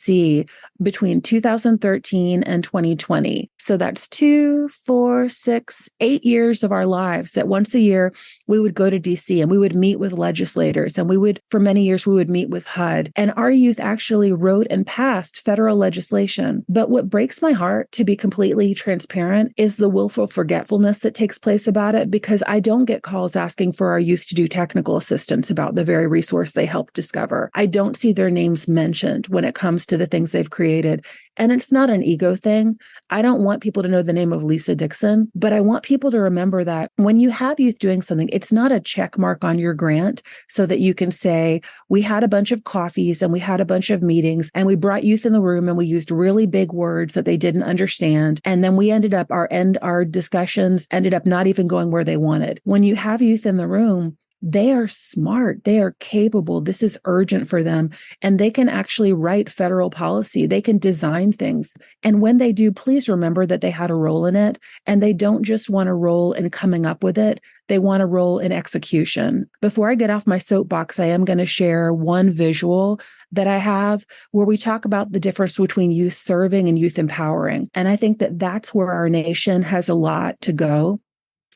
between 2013 and 2020. So that's 2, 4, 6, 8 years of our lives that once a year we would go to DC and we would meet with legislators and for many years, we would meet with HUD. And our youth actually wrote and passed federal legislation. But what breaks my heart, to be completely transparent, is the willful forgetfulness that takes place about it, because I don't get calls asking for our youth to do technical assistance about the very resource they helped discover. I don't see their names mentioned when it comes to the things they've created. And it's not an ego thing. I don't want people to know the name of Lisa Dickson, but I want people to remember that when you have youth doing something, it's not a check mark on your grant so that you can say, we had a bunch of coffees and we had a bunch of meetings and we brought youth in the room and we used really big words that they didn't understand. And then we ended up, our discussions ended up not even going where they wanted. When you have youth in the room, they are smart. They are capable. This is urgent for them. And they can actually write federal policy. They can design things. And when they do, please remember that they had a role in it. And they don't just want a role in coming up with it. They want a role in execution. Before I get off my soapbox, I am going to share one visual that I have where we talk about the difference between youth serving and youth empowering. And I think that that's where our nation has a lot to go.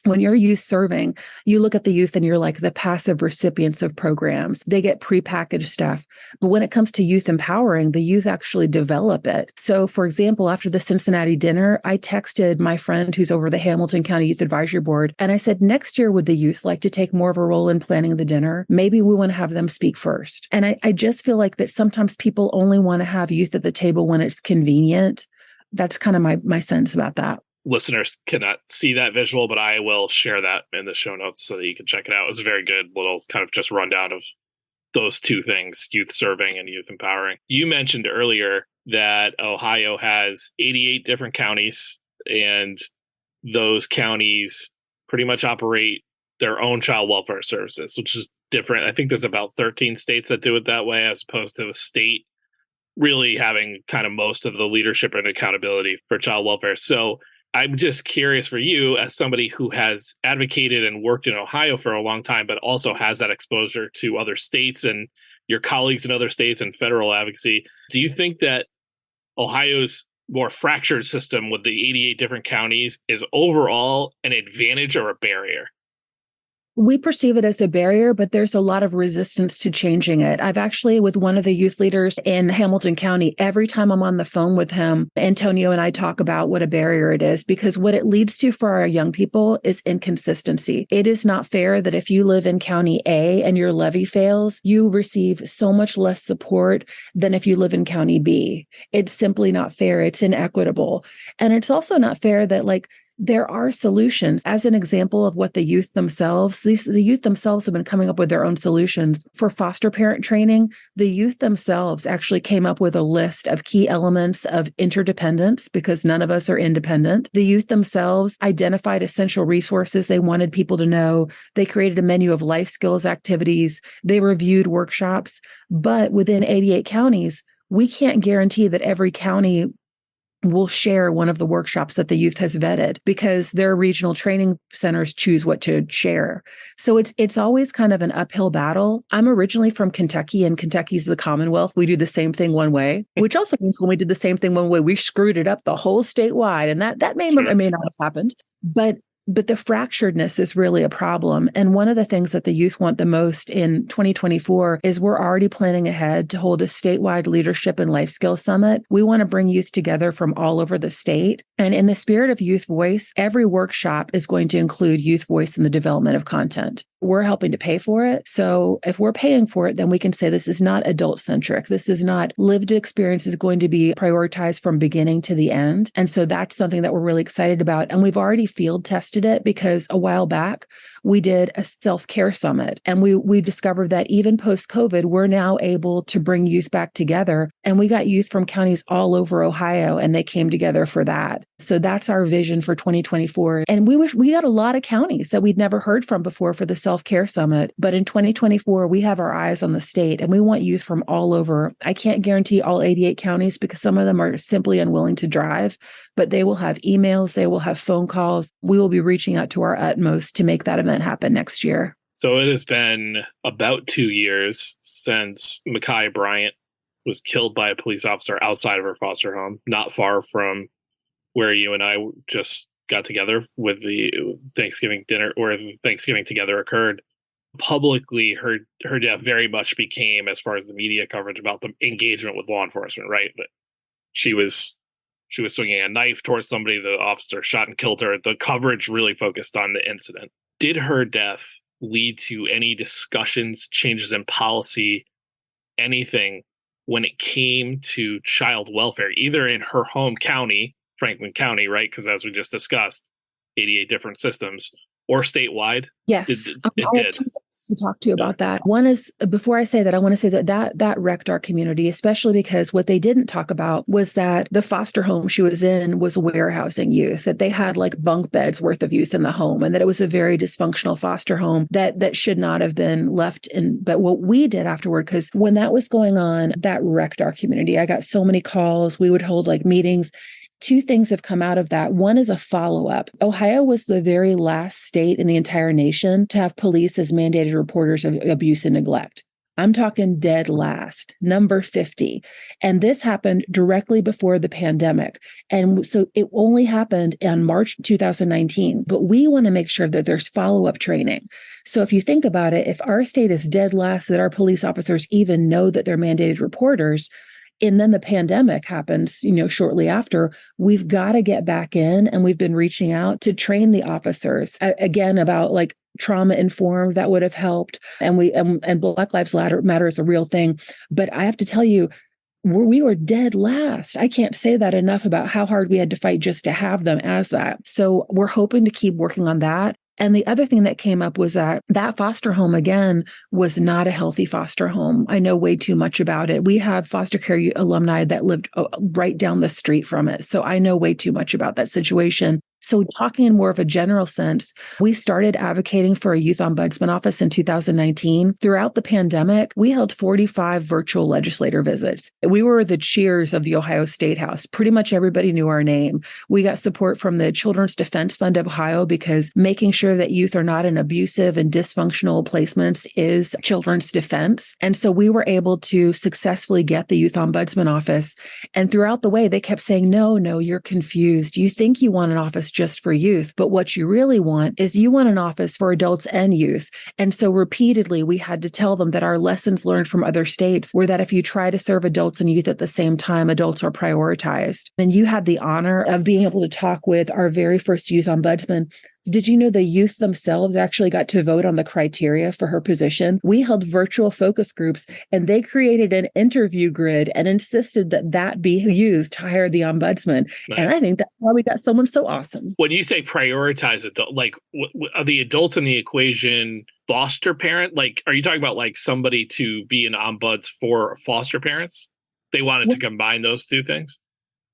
When you're youth serving, you look at the youth and you're like the passive recipients of programs. They get prepackaged stuff. But when it comes to youth empowering, the youth actually develop it. So, for example, after the Cincinnati dinner, I texted my friend who's over the Hamilton County Youth Advisory Board, and I said, next year, would the youth like to take more of a role in planning the dinner? Maybe we want to have them speak first. And I just feel like that sometimes people only want to have youth at the table when it's convenient. That's kind of my sense about that. Listeners cannot see that visual, but I will share that in the show notes so that you can check it out. It was a very good little kind of just rundown of those two things, youth serving and youth empowering. You mentioned earlier that Ohio has 88 different counties, and those counties pretty much operate their own child welfare services, which is different. I think there's about 13 states that do it that way, as opposed to the state really having kind of most of the leadership and accountability for child welfare. So I'm just curious for you, as somebody who has advocated and worked in Ohio for a long time, but also has that exposure to other states and your colleagues in other states and federal advocacy, do you think that Ohio's more fractured system with the 88 different counties is overall an advantage or a barrier? We perceive it as a barrier, but there's a lot of resistance to changing it. I've actually, with one of the youth leaders in Hamilton County, every time I'm on the phone with him, Antonio and I talk about what a barrier it is, because what it leads to for our young people is inconsistency. It is not fair that if you live in County A and your levy fails, you receive so much less support than if you live in County B. It's simply not fair. It's inequitable. And it's also not fair that, like, there are solutions. As an example of what the youth themselves have been coming up with their own solutions. For foster parent training, the youth themselves actually came up with a list of key elements of interdependence, because none of us are independent. The youth themselves identified essential resources they wanted people to know. They created a menu of life skills activities. They reviewed workshops. But within 88 counties, we can't guarantee that every county will share one of the workshops that the youth has vetted, because their regional training centers choose what to share. So it's always kind of an uphill battle. I'm originally from Kentucky, and Kentucky's the Commonwealth. We do the same thing one way, which also means when we did the same thing one way, we screwed it up the whole statewide. And that may or may not have happened. But the fracturedness is really a problem. And one of the things that the youth want the most in 2024 is we're already planning ahead to hold a statewide leadership and life skills summit. We want to bring youth together from all over the state. And in the spirit of youth voice, every workshop is going to include youth voice in the development of content. We're helping to pay for it. So if we're paying for it, then we can say this is not adult-centric. This is not lived experience is going to be prioritized from beginning to the end. And so that's something that we're really excited about. And we've already field tested it, because a while back, we did a self-care summit, and we discovered that even post-COVID, we're now able to bring youth back together. And we got youth from counties all over Ohio, and they came together for that. So that's our vision for 2024. And we got a lot of counties that we'd never heard from before for the self-care summit. But in 2024, we have our eyes on the state, and we want youth from all over. I can't guarantee all 88 counties, because some of them are simply unwilling to drive, but they will have emails, they will have phone calls. We will be reaching out to our utmost to make that event happen next year. So it has been about 2 years since Ma'khia Bryant was killed by a police officer outside of her foster home, not far from where you and I just got together with the Thanksgiving dinner, where Thanksgiving together occurred. Publicly, her death very much became, as far as the media coverage about the engagement with law enforcement, right? That she was swinging a knife towards somebody, the officer shot and killed her. The coverage really focused on the incident. Did her death lead to any discussions, changes in policy, anything when it came to child welfare, either in her home county, Franklin County, right? Because as we just discussed, 88 different systems, or statewide? Yes, I have two things to talk to you about that. One is, before I say that, I want to say that wrecked our community, especially because what they didn't talk about was that the foster home she was in was warehousing youth, that they had like bunk beds worth of youth in the home, and that it was a very dysfunctional foster home that should not have been left in. But what we did afterward, because when that was going on, that wrecked our community. I got so many calls. We would hold like meetings. Two things have come out of that. One is a follow-up. Ohio was the very last state in the entire nation to have police as mandated reporters of abuse and neglect. I'm talking dead last, number 50. And this happened directly before the pandemic. And so it only happened in March 2019. But we want to make sure that there's follow-up training. So if you think about it, if our state is dead last, that our police officers even know that they're mandated reporters, and then the pandemic happens, shortly after, we've got to get back in. And we've been reaching out to train the officers again about like trauma informed. That would have helped. And and Black Lives Matter is a real thing. But I have to tell you, we were dead last. I can't say that enough about how hard we had to fight just to have them as that. So we're hoping to keep working on that. And the other thing that came up was that foster home, again, was not a healthy foster home. I know way too much about it. We have foster care alumni that lived right down the street from it. So I know way too much about that situation. So talking in more of a general sense, we started advocating for a youth ombudsman office in 2019. Throughout the pandemic, we held 45 virtual legislator visits. We were the cheers of the Ohio State House. Pretty much everybody knew our name. We got support from the Children's Defense Fund of Ohio because making sure that youth are not in abusive and dysfunctional placements is children's defense. And so we were able to successfully get the youth ombudsman office. And throughout the way, they kept saying, no, you're confused. You think you want an office just for youth, but what you really want is you want an office for adults and youth. And so repeatedly, we had to tell them that our lessons learned from other states were that if you try to serve adults and youth at the same time, adults are prioritized. And you had the honor of being able to talk with our very first youth ombudsman. Did you know the youth themselves actually got to vote on the criteria for her position? We held virtual focus groups and they created an interview grid and insisted that be used to hire the ombudsman. Nice. And I think that's why we got someone so awesome. When you say prioritize it, like are the adults in the equation foster parent? Like, are you talking about like somebody to be an ombuds for foster parents? They wanted to combine those two things?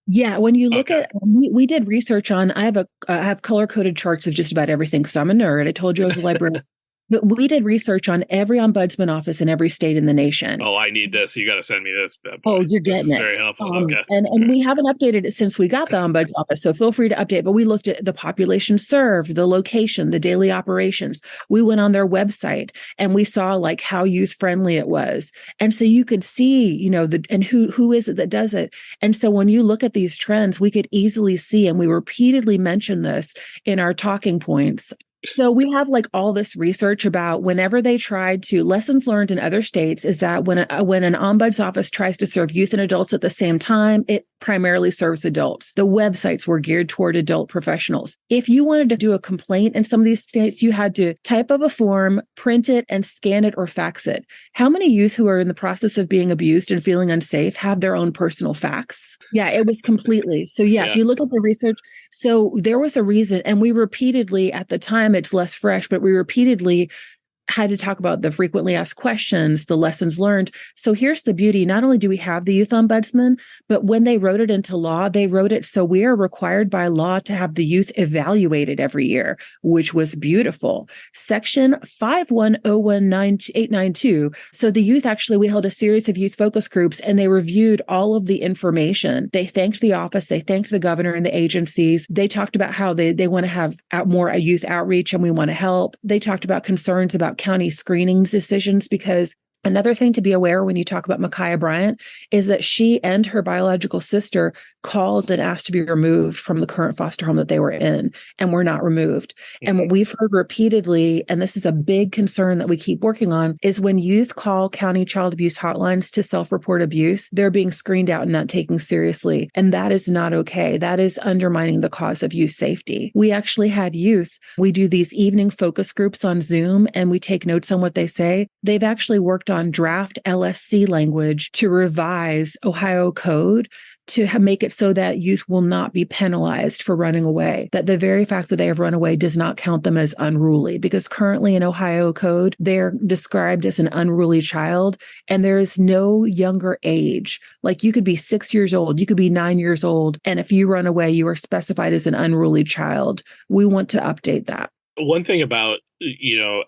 Yeah, when you look at, we did research on, I have color-coded charts of just about everything because I'm a nerd. I told you I was a librarian. But we did research on every ombudsman office in every state in the nation. Oh, I need this. You got to send me this. Oh, you're getting it. Very helpful. And we haven't updated it since we got the ombudsman office, so feel free to update. But we looked at the population served, the location, the daily operations. We went on their website and we saw like how youth friendly it was. And so you could see, and who is it that does it. And so when you look at these trends, we could easily see, and we repeatedly mention this in our talking points. So we have like all this research about whenever they tried to, lessons learned in other states is that when an ombuds office tries to serve youth and adults at the same time, it primarily serves adults. The websites were geared toward adult professionals. If you wanted to do a complaint in some of these states, you had to type up a form, print it, and scan it or fax it. How many youth who are in the process of being abused and feeling unsafe have their own personal fax? Yeah, it was completely. So yeah, if you look at the research, so there was a reason, and we repeatedly, at the time, it's less fresh, but we repeatedly had to talk about the frequently asked questions, the lessons learned. So here's the beauty. Not only do we have the youth ombudsman, but when they wrote it into law, they wrote it so we are required by law to have the youth evaluated every year, which was beautiful. Section 5101892. So the youth, actually, we held a series of youth focus groups and they reviewed all of the information. They thanked the office, they thanked the governor and the agencies. They talked about how they want to have more youth outreach and we want to help. They talked about concerns about county screening decisions, because another thing to be aware when you talk about Ma'khia Bryant is that she and her biological sister called and asked to be removed from the current foster home that they were in and were not removed. Mm-hmm. And what we've heard repeatedly, and this is a big concern that we keep working on, is when youth call county child abuse hotlines to self-report abuse, they're being screened out and not taken seriously. And that is not okay. That is undermining the cause of youth safety. We actually had youth. We do these evening focus groups on Zoom and we take notes on what they say. They've actually worked on draft LSC language to revise Ohio code to make it so that youth will not be penalized for running away, that the very fact that they have run away does not count them as unruly, because currently in Ohio code, they're described as an unruly child and there is no younger age. Like you could be 6 years old, you could be 9 years old, and if you run away, you are specified as an unruly child. We want to update that. One thing about,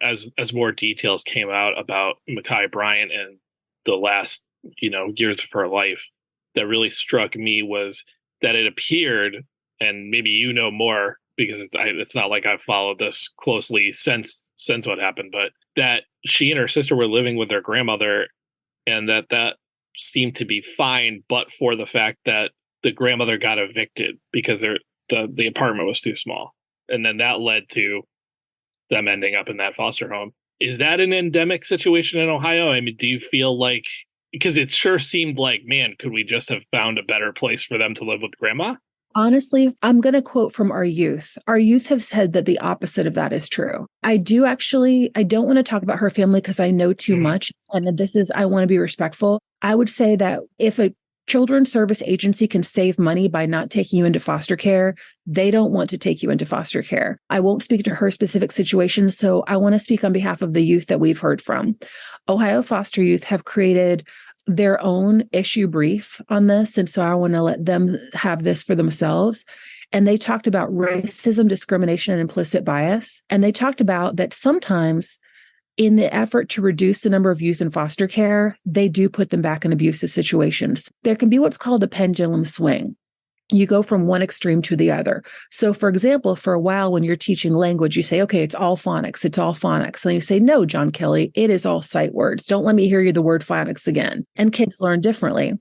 as more details came out about Ma'khia Bryant and the last, years of her life, that really struck me was that it appeared, and maybe you know more because it's not like I've followed this closely since what happened, but that she and her sister were living with their grandmother, and that seemed to be fine, but for the fact that the grandmother got evicted because the apartment was too small. And then that led to them ending up in that foster home. Is that an endemic situation in Ohio? I mean, do you feel like, because it sure seemed like, man, could we just have found a better place for them to live with grandma? Honestly, I'm going to quote from our youth. Our youth have said that the opposite of that is true. I don't want to talk about her family because I know too much. And I want to be respectful. I would say that if a children's service agency can save money by not taking you into foster care, they don't want to take you into foster care. I won't speak to her specific situation, so I want to speak on behalf of the youth that we've heard from. Ohio foster youth have created their own issue brief on this, and so I want to let them have this for themselves. And they talked about racism, discrimination, and implicit bias. And they talked about that sometimes in the effort to reduce the number of youth in foster care, they do put them back in abusive situations. There can be what's called a pendulum swing. You go from one extreme to the other. So for example, for a while when you're teaching language, you say, okay, it's all phonics. And then you say, no, John Kelly, it is all sight words. Don't let me hear you the word phonics again. And kids learn differently.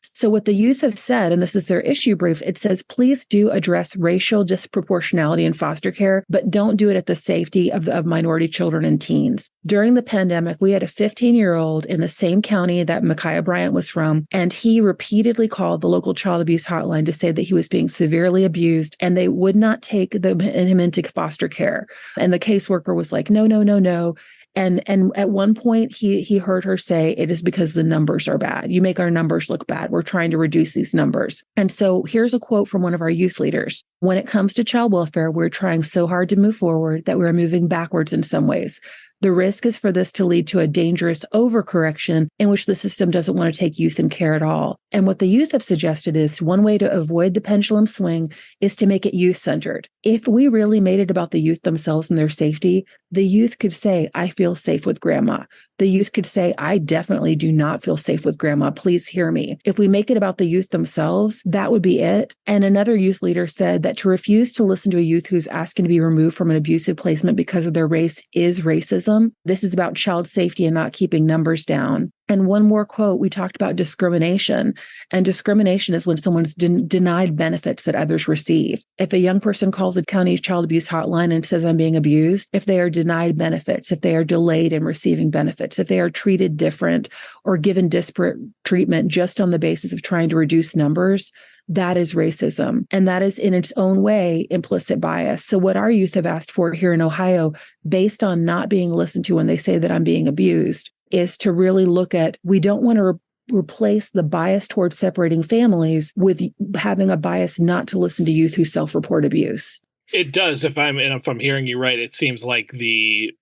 So what the youth have said, and this is their issue brief, it says, please do address racial disproportionality in foster care, but don't do it at the safety of minority children and teens. During the pandemic, we had a 15-year-old in the same county that Ma'khia Bryant was from, and he repeatedly called the local child abuse hotline to say that he was being severely abused, and they would not take him into foster care. And the caseworker was like, no, no, no, no. And at one point, he heard her say, it is because the numbers are bad. You make our numbers look bad. We're trying to reduce these numbers. And so here's a quote from one of our youth leaders. When it comes to child welfare, we're trying so hard to move forward that we're moving backwards in some ways. The risk is for this to lead to a dangerous overcorrection in which the system doesn't want to take youth in care at all. And what the youth have suggested is one way to avoid the pendulum swing is to make it youth-centered. If we really made it about the youth themselves and their safety, the youth could say, I feel safe with grandma. The youth could say, I definitely do not feel safe with grandma. Please hear me. If we make it about the youth themselves, that would be it. And another youth leader said that to refuse to listen to a youth who's asking to be removed from an abusive placement because of their race is racism. This is about child safety and not keeping numbers down. And one more quote, we talked about discrimination. And discrimination is when someone's denied benefits that others receive. If a young person calls a county child abuse hotline and says, I'm being abused, if they are denied benefits, if they are delayed in receiving benefits, if they are treated different or given disparate treatment just on the basis of trying to reduce numbers, that is racism. And that is in its own way implicit bias. So what our youth have asked for here in Ohio, based on not being listened to when they say that I'm being abused, is to really look at, we don't want to replace the bias towards separating families with having a bias not to listen to youth who self-report abuse. It does. If I'm hearing you right, it seems like the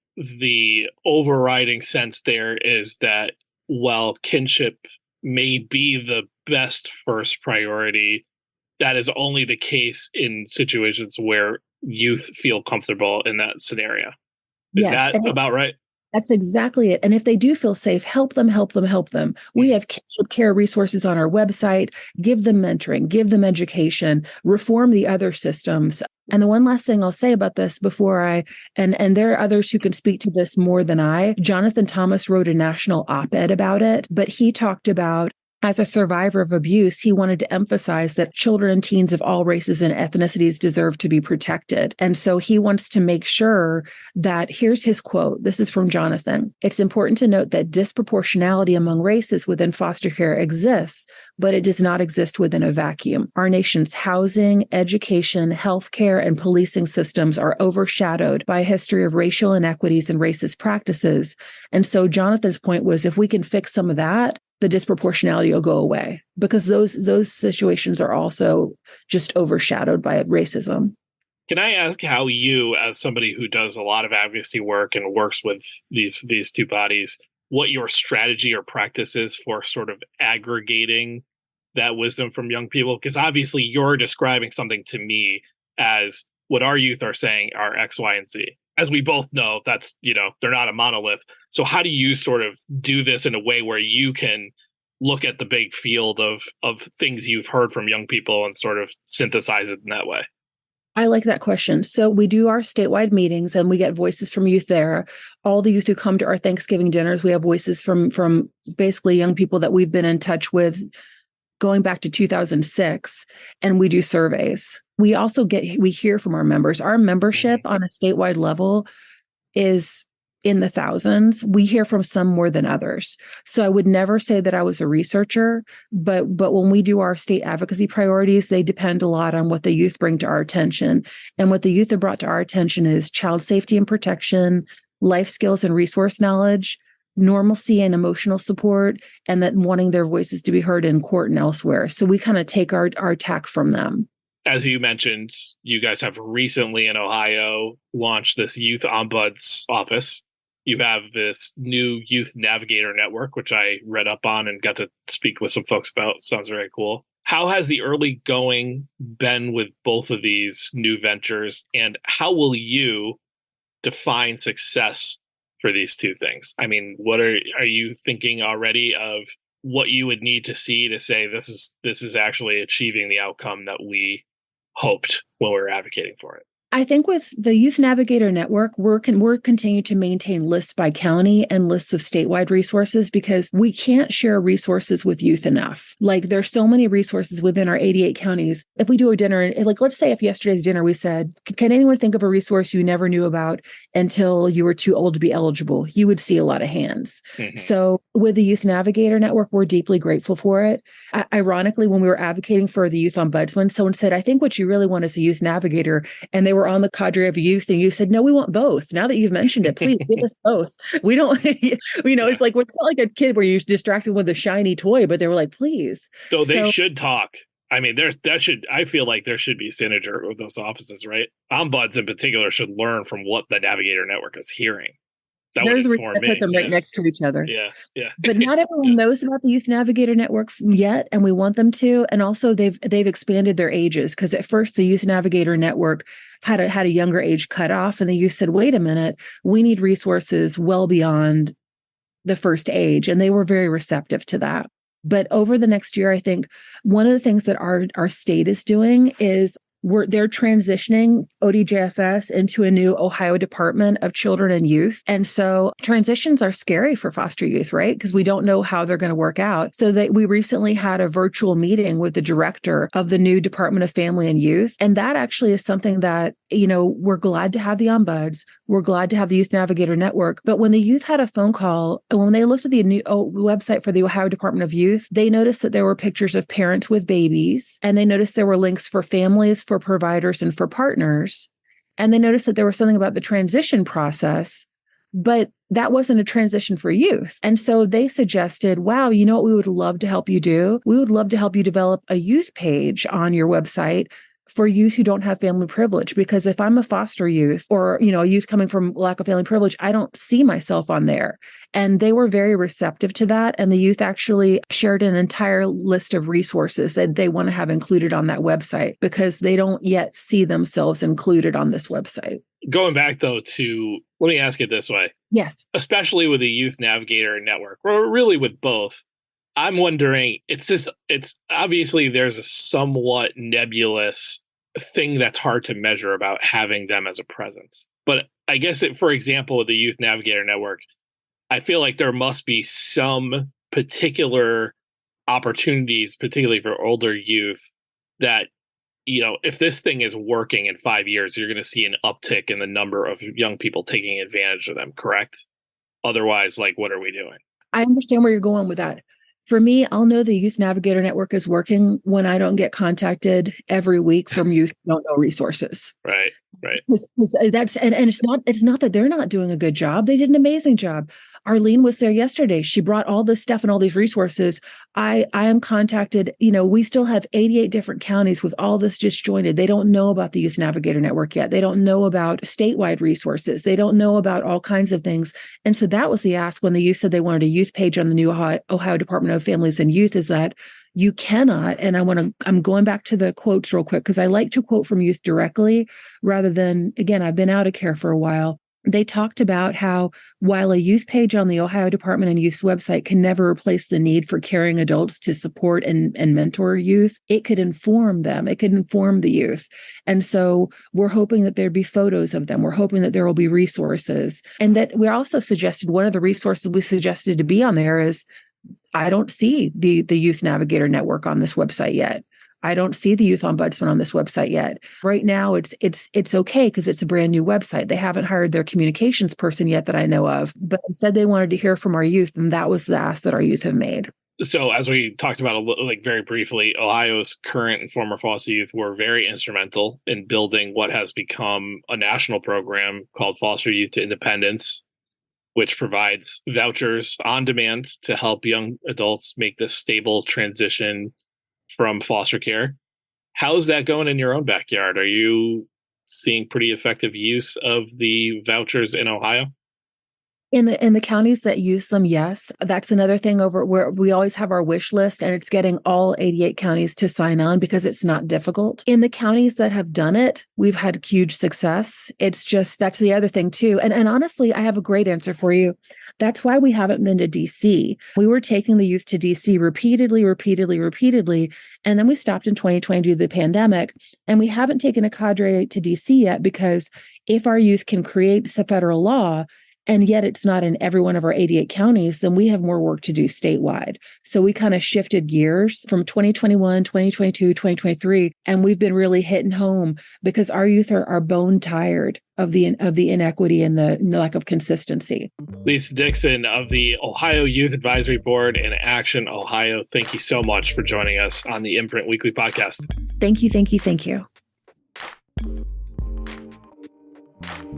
overriding sense there is that while kinship may be the best first priority, that is only the case in situations where youth feel comfortable in that scenario. Is that about right? That's exactly it. And if they do feel safe, help them, help them, help them. We have kinship care resources on our website. Give them mentoring, give them education, reform the other systems. And the one last thing I'll say about this before and there are others who can speak to this more than I. Jonathan Thomas wrote a national op-ed about it, but he talked about, as a survivor of abuse, he wanted to emphasize that children and teens of all races and ethnicities deserve to be protected. And so he wants to make sure that, here's his quote. This is from Jonathan. It's important to note that disproportionality among races within foster care exists, but it does not exist within a vacuum. Our nation's housing, education, healthcare, and policing systems are overshadowed by a history of racial inequities and racist practices. And so Jonathan's point was, if we can fix some of that, the disproportionality will go away, because those situations are also just overshadowed by racism. Can I ask how you, as somebody who does a lot of advocacy work and works with these two bodies, what your strategy or practice is for sort of aggregating that wisdom from young people? Because obviously you're describing something to me as what our youth are saying are X, Y, and Z. As we both know, that's, they're not a monolith. So how do you sort of do this in a way where you can look at the big field of things you've heard from young people and sort of synthesize it in that way? I like that question. So we do our statewide meetings and we get voices from youth there. All the youth who come to our Thanksgiving dinners, we have voices from basically young people that we've been in touch with going back to 2006, and we do surveys. We hear from our members. Our membership on a statewide level is in the thousands. We hear from some more than others. So I would never say that I was a researcher, but when we do our state advocacy priorities, they depend a lot on what the youth bring to our attention. And what the youth have brought to our attention is child safety and protection, life skills and resource knowledge, normalcy and emotional support, and that wanting their voices to be heard in court and elsewhere. So we kind of take our tack from them. As you mentioned, you guys have recently in Ohio launched this youth ombuds office. You have this new youth navigator network, which I read up on and got to speak with some folks about. Sounds very cool. How has the early going been with both of these new ventures, and how will you define success for these two things? I mean, what are you thinking already of what you would need to see to say this is actually achieving the outcome that we hoped when we were advocating for it? I think with the Youth Navigator Network, we're continuing to maintain lists by county and lists of statewide resources because we can't share resources with youth enough. Like there's so many resources within our 88 counties. If we do a dinner, like let's say if yesterday's dinner we said, can anyone think of a resource you never knew about until you were too old to be eligible? You would see a lot of hands. Mm-hmm. So with the Youth Navigator Network, we're deeply grateful for it. Ironically, when we were advocating for the Youth Ombudsman, someone said, I think what you really want is a youth navigator. And they were on the cadre of youth, and you said, no, we want both. Now that you've mentioned it, please give us both. We don't, it's like, it's not like a kid where you're distracted with a shiny toy, but they were like, please. So they should talk. I mean, I feel like there should be synergy with those offices, right? Ombuds in particular should learn from what the Navigator Network is hearing. There's a reason I put them right next to each other. Yeah. But not everyone knows about the Youth Navigator Network yet, and we want them to. And also, they've expanded their ages because at first the Youth Navigator Network had a younger age cutoff, and the youth said, "Wait a minute, we need resources well beyond the first age," and they were very receptive to that. But over the next year, I think one of the things that our state is doing is they're transitioning ODJFS into a new Ohio Department of Children and Youth. And so transitions are scary for foster youth, right? Because we don't know how they're going to work out. So that we recently had a virtual meeting with the director of the new Department of Family and Youth. And that actually is something that, we're glad to have the ombuds. We're glad to have the Youth Navigator Network. But when the youth had a phone call, and when they looked at the new website for the Ohio Department of Youth, they noticed that there were pictures of parents with babies, and they noticed there were links for families, for providers, and for partners. And they noticed that there was something about the transition process, but that wasn't a transition for youth. And so they suggested, wow, you know what we would love to help you do? We would love to help you develop a youth page on your website for youth who don't have family privilege. Because if I'm a foster youth or, a youth coming from lack of family privilege, I don't see myself on there. And they were very receptive to that. And the youth actually shared an entire list of resources that they want to have included on that website because they don't yet see themselves included on this website. Going back, though, let me ask it this way. Yes. Especially with the Youth Navigator Network, or really with both, I'm wondering, it's obviously there's a somewhat nebulous thing that's hard to measure about having them as a presence. But I guess, for example, with the Youth Navigator Network, I feel like there must be some particular opportunities, particularly for older youth, that, if this thing is working in 5 years, you're going to see an uptick in the number of young people taking advantage of them, correct? Otherwise, what are we doing? I understand where you're going with that. For me, I'll know the Youth Navigator Network is working when I don't get contacted every week from youth who don't know resources. Right. That's and it's not that they're not doing a good job. They did an amazing job. Arlene was there yesterday. She brought all this stuff and all these resources. I am contacted. We still have 88 different counties with all this disjointed. They don't know about the Youth Navigator Network yet. They don't know about statewide resources. They don't know about all kinds of things. And so that was the ask when the youth said they wanted a youth page on the new Ohio Department of Families and Youth, is that you cannot, and I'm going back to the quotes real quick because I like to quote from youth directly rather than, again, I've been out of care for a while. They talked about how while a youth page on the Ohio Department of Youth's website can never replace the need for caring adults to support and mentor youth, it could inform them. It could inform the youth. And so we're hoping that there'd be photos of them. We're hoping that there will be resources. And that we also suggested, one of the resources we suggested to be on there is, I don't see the Youth Navigator Network on this website yet. I don't see the Youth Ombudsman on this website yet. Right now, it's okay because it's a brand new website. They haven't hired their communications person yet that I know of, but they said they wanted to hear from our youth, and that was the ask that our youth have made. So as we talked about very briefly, Ohio's current and former foster youth were very instrumental in building what has become a national program called Foster Youth to Independence, which provides vouchers on demand to help young adults make this stable transition from foster care. How's that going in your own backyard? Are you seeing pretty effective use of the vouchers in Ohio? In the counties that use them, yes. That's another thing over where we always have our wish list, and it's getting all 88 counties to sign on because it's not difficult. In the counties that have done it, we've had huge success. It's just, that's the other thing too. And honestly, I have a great answer for you. That's why we haven't been to DC. We were taking the youth to DC repeatedly. And then we stopped in 2020 due to the pandemic. And we haven't taken a cadre to DC yet because if our youth can create the federal law, and yet it's not in every one of our 88 counties, then we have more work to do statewide. So we kind of shifted gears from 2021, 2022, 2023, and we've been really hitting home because our youth are bone tired of the inequity and the lack of consistency. Lisa Dickson of the Ohio Youth Advisory Board and Action Ohio, thank you so much for joining us on the Imprint Weekly Podcast. Thank you.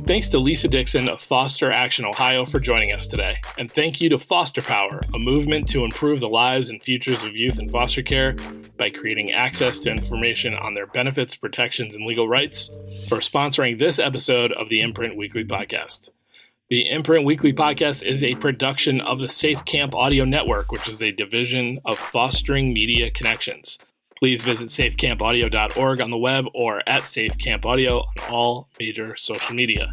Thanks to Lisa Dickson of Foster Action Ohio for joining us today. And thank you to Foster Power, a movement to improve the lives and futures of youth in foster care by creating access to information on their benefits, protections, and legal rights, for sponsoring this episode of the Imprint Weekly Podcast. The Imprint Weekly Podcast is a production of the Safe Camp Audio Network, which is a division of Fostering Media Connections. Please visit safecampaudio.org on the web or at safecampaudio on all major social media.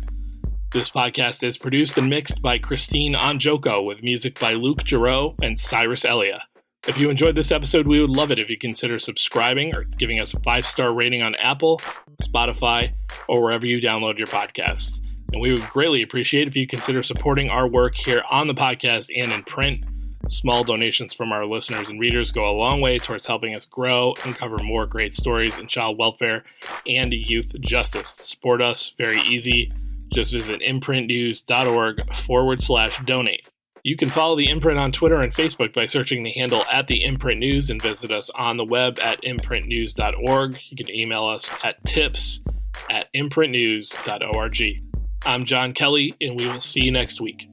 This podcast is produced and mixed by Christine Anjoko with music by Luke Giroux and Cyrus Elia. If you enjoyed this episode, we would love it if you consider subscribing or giving us a 5-star rating on Apple, Spotify, or wherever you download your podcasts. And we would greatly appreciate if you consider supporting our work here on the podcast and in print. Small donations from our listeners and readers go a long way towards helping us grow and cover more great stories in child welfare and youth justice. To support us, very easy. Just visit imprintnews.org/donate. You can follow The Imprint on Twitter and Facebook by searching the handle @TheImprintNews and visit us on the web at imprintnews.org. You can email us at tips@imprintnews.org. I'm John Kelly, and we will see you next week.